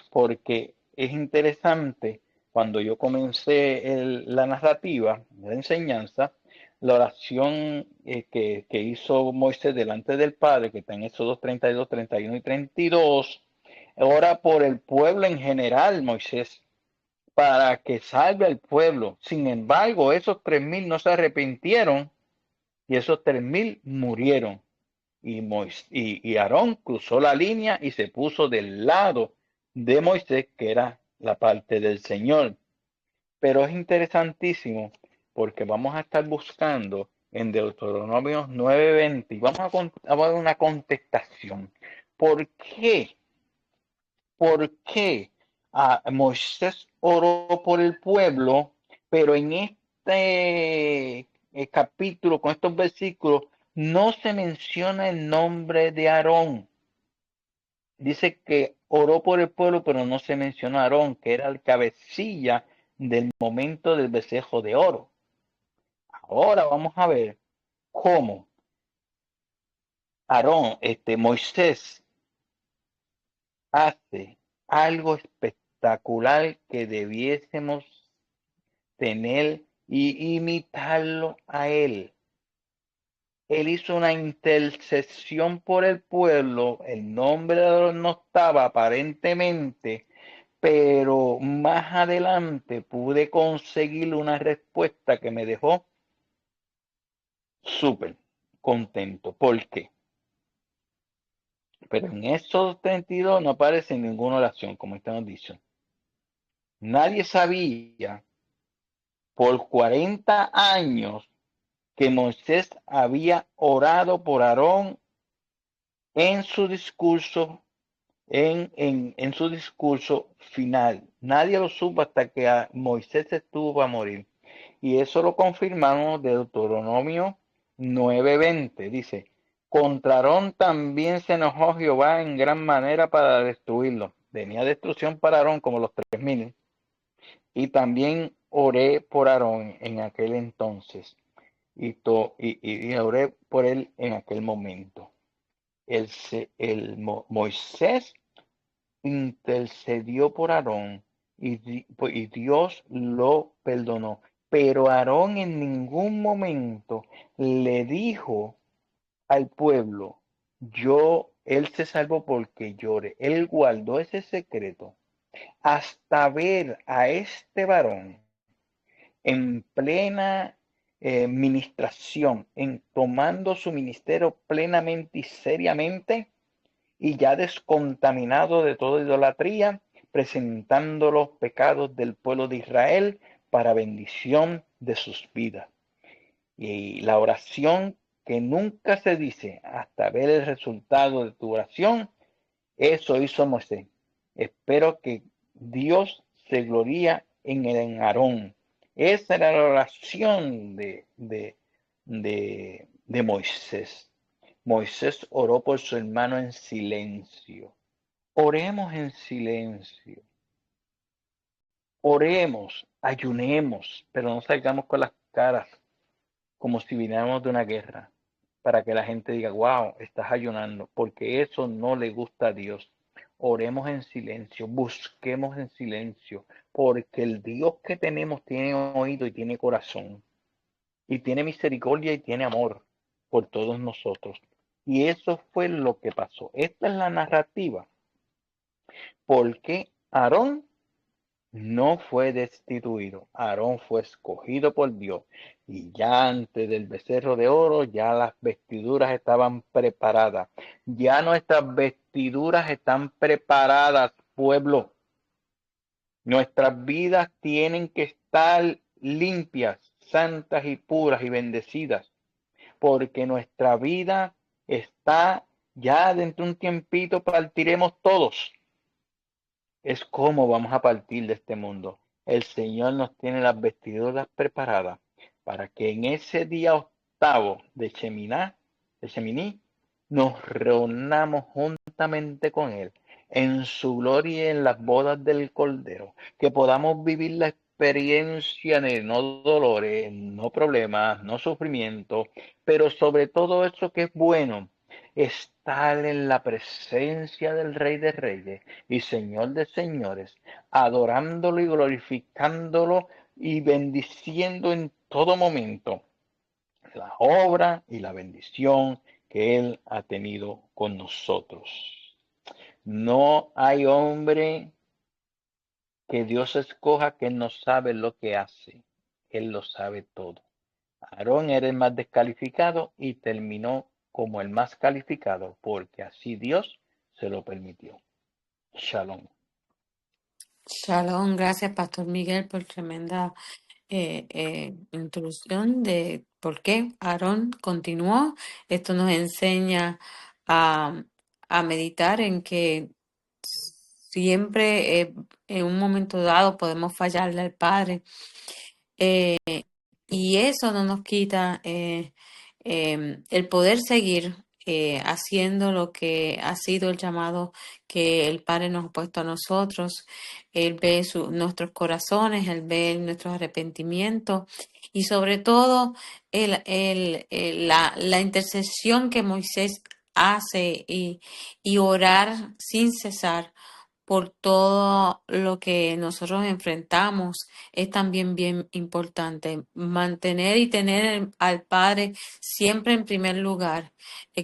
porque es interesante. Cuando yo comencé la narrativa, la enseñanza, la oración que hizo Moisés delante del Padre, que está en Éxodo 32, 31 y 32, ora por el pueblo en general, Moisés, para que salve al pueblo. Sin embargo, esos 3,000 no se arrepintieron y esos 3,000 murieron. Y Aarón cruzó la línea y se puso del lado de Moisés, que era la parte del Señor. Pero es interesantísimo porque vamos a estar buscando en Deuteronomio 9:20 y vamos a ver una contestación. ¿Por qué? ¿Por qué Moisés oró por el pueblo, pero en este capítulo, con estos versículos, no se menciona el nombre de Aarón? Dice que oró por el pueblo, pero no se menciona a Aarón, que era el cabecilla del momento del becerro de oro. Ahora vamos a ver cómo Moisés hace algo espectacular que debiésemos tener y imitarlo a él. Él hizo una intercesión por el pueblo, el nombre de Dios no estaba aparentemente, pero más adelante pude conseguir una respuesta que me dejó súper contento. ¿Por qué? Pero en esos 32 no aparece ninguna oración, como estamos diciendo. Nadie sabía por 40 años que Moisés había orado por Aarón en su discurso, en su discurso final. Nadie lo supo hasta que Moisés estuvo a morir. Y eso lo confirmamos de Deuteronomio 9:20. Dice: contra Aarón también se enojó Jehová en gran manera para destruirlo. Venía destrucción para Aarón como los 3,000. Y también oré por Aarón en aquel entonces. Y oré por él en aquel momento. Moisés intercedió por Aarón y Dios lo perdonó. Pero Aarón en ningún momento le dijo al pueblo, él se salvó porque llore. Él guardó ese secreto hasta ver a este varón en plena ministración, en tomando su ministerio plenamente y seriamente, y ya descontaminado de toda idolatría, presentando los pecados del pueblo de Israel para bendición de sus vidas. Y la oración que nunca se dice hasta ver el resultado de tu oración, eso hizo Moisés. Espero que Dios se gloría en Aarón. Esa era la oración de Moisés. Moisés oró por su hermano en silencio. Oremos en silencio. Oremos, ayunemos, pero no salgamos con las caras como si viniéramos de una guerra, para que la gente diga, wow, estás ayunando, porque eso no le gusta a Dios. Oremos en silencio, busquemos en silencio, porque el Dios que tenemos tiene oído y tiene corazón, y tiene misericordia y tiene amor por todos nosotros. Y eso fue lo que pasó. Esta es la narrativa. Porque Aarón no fue destituido. Aarón fue escogido por Dios. Y ya antes del becerro de oro, ya las vestiduras estaban preparadas. Ya nuestras vestiduras están preparadas, pueblo. Nuestras vidas tienen que estar limpias, santas y puras y bendecidas. Porque nuestra vida está ya dentro de un tiempito, partiremos todos. Es como vamos a partir de este mundo. El Señor nos tiene las vestiduras preparadas para que en ese día octavo de Sheminí, nos reunamos juntamente con Él en su gloria y en las bodas del Cordero, que podamos vivir la experiencia de no dolores, no problemas, no sufrimiento, pero sobre todo eso que es bueno, estar en la presencia del Rey de Reyes y Señor de señores, adorándolo y glorificándolo y bendiciendo en todo momento la obra y la bendición que Él ha tenido con nosotros. No hay hombre que Dios escoja que no sabe lo que hace. Él lo sabe todo. Aarón era el más descalificado y terminó como el más calificado porque así Dios se lo permitió. Shalom. Shalom, gracias Pastor Miguel por tremenda introducción de por qué Aarón continuó. Esto nos enseña a, a meditar en que siempre en un momento dado podemos fallarle al Padre. Y eso no nos quita el poder seguir haciendo lo que ha sido el llamado que el Padre nos ha puesto a nosotros. Él ve nuestros corazones, Él ve nuestros arrepentimientos y sobre todo la intercesión que Moisés hace y orar sin cesar por todo lo que nosotros enfrentamos es también bien importante. Mantener y tener al Padre siempre en primer lugar,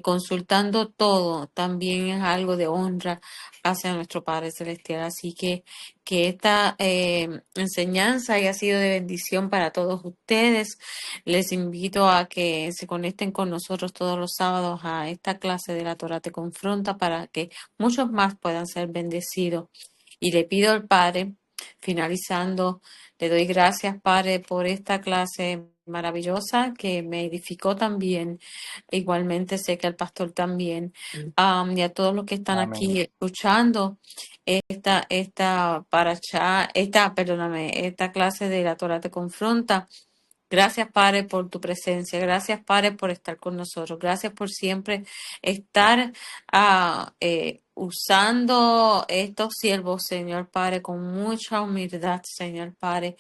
consultando todo, también es algo de honra hacia nuestro Padre Celestial. Así que esta enseñanza haya sido de bendición para todos ustedes. Les invito a que se conecten con nosotros todos los sábados a esta clase de la Torá te confronta para que muchos más puedan ser bendecidos. Y le pido al Padre, finalizando, le doy gracias, Padre, por esta clase maravillosa que me edificó también. Igualmente sé que al pastor también. Y a todos los que están Amén. aquí escuchando esta clase de la Torá te confronta. Gracias, Padre, por tu presencia. Gracias, Padre, por estar con nosotros. Gracias por siempre estar usando estos siervos, Señor Padre, con mucha humildad, Señor Padre,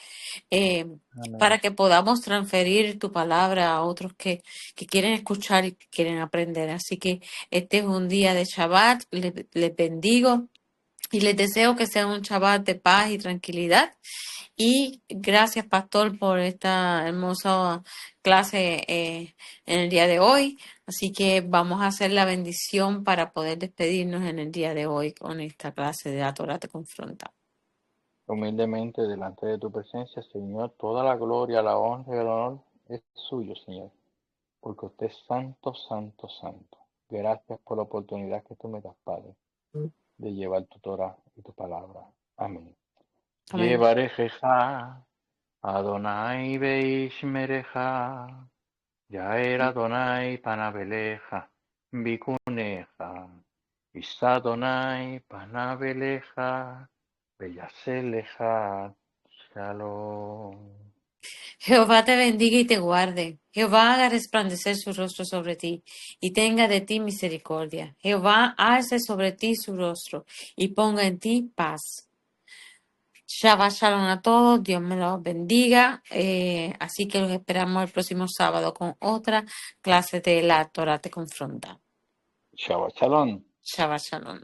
eh, Amén. para que podamos transferir tu palabra a otros que quieren escuchar y que quieren aprender. Así que este es un día de Shabbat. Les bendigo y les deseo que sea un Shabbat de paz y tranquilidad. Y gracias, Pastor, por esta hermosa clase en el día de hoy. Así que vamos a hacer la bendición para poder despedirnos en el día de hoy con esta clase de La Torah te confronta. Humildemente delante de tu presencia, Señor, toda la gloria, la honra y el honor es suyo, Señor, porque usted es santo, santo, santo. Gracias por la oportunidad que tú me das, Padre, de llevar tu Torah y tu palabra. Amén. Amén. Yevarejeja, Adonai Beishmereja, Yair Adonai Panabeleja, Bikuneja, Isa Adonai Panabeleja, Beyaseleja, Shalom. Jehová te bendiga y te guarde. Jehová haga resplandecer su rostro sobre ti y tenga de ti misericordia. Jehová alce sobre ti su rostro y ponga en ti paz. Shabbat Shalom a todos, Dios me los bendiga. Así que los esperamos el próximo sábado con otra clase de La Torah te confronta. Shabbat Shalom. Shabbat Shalom.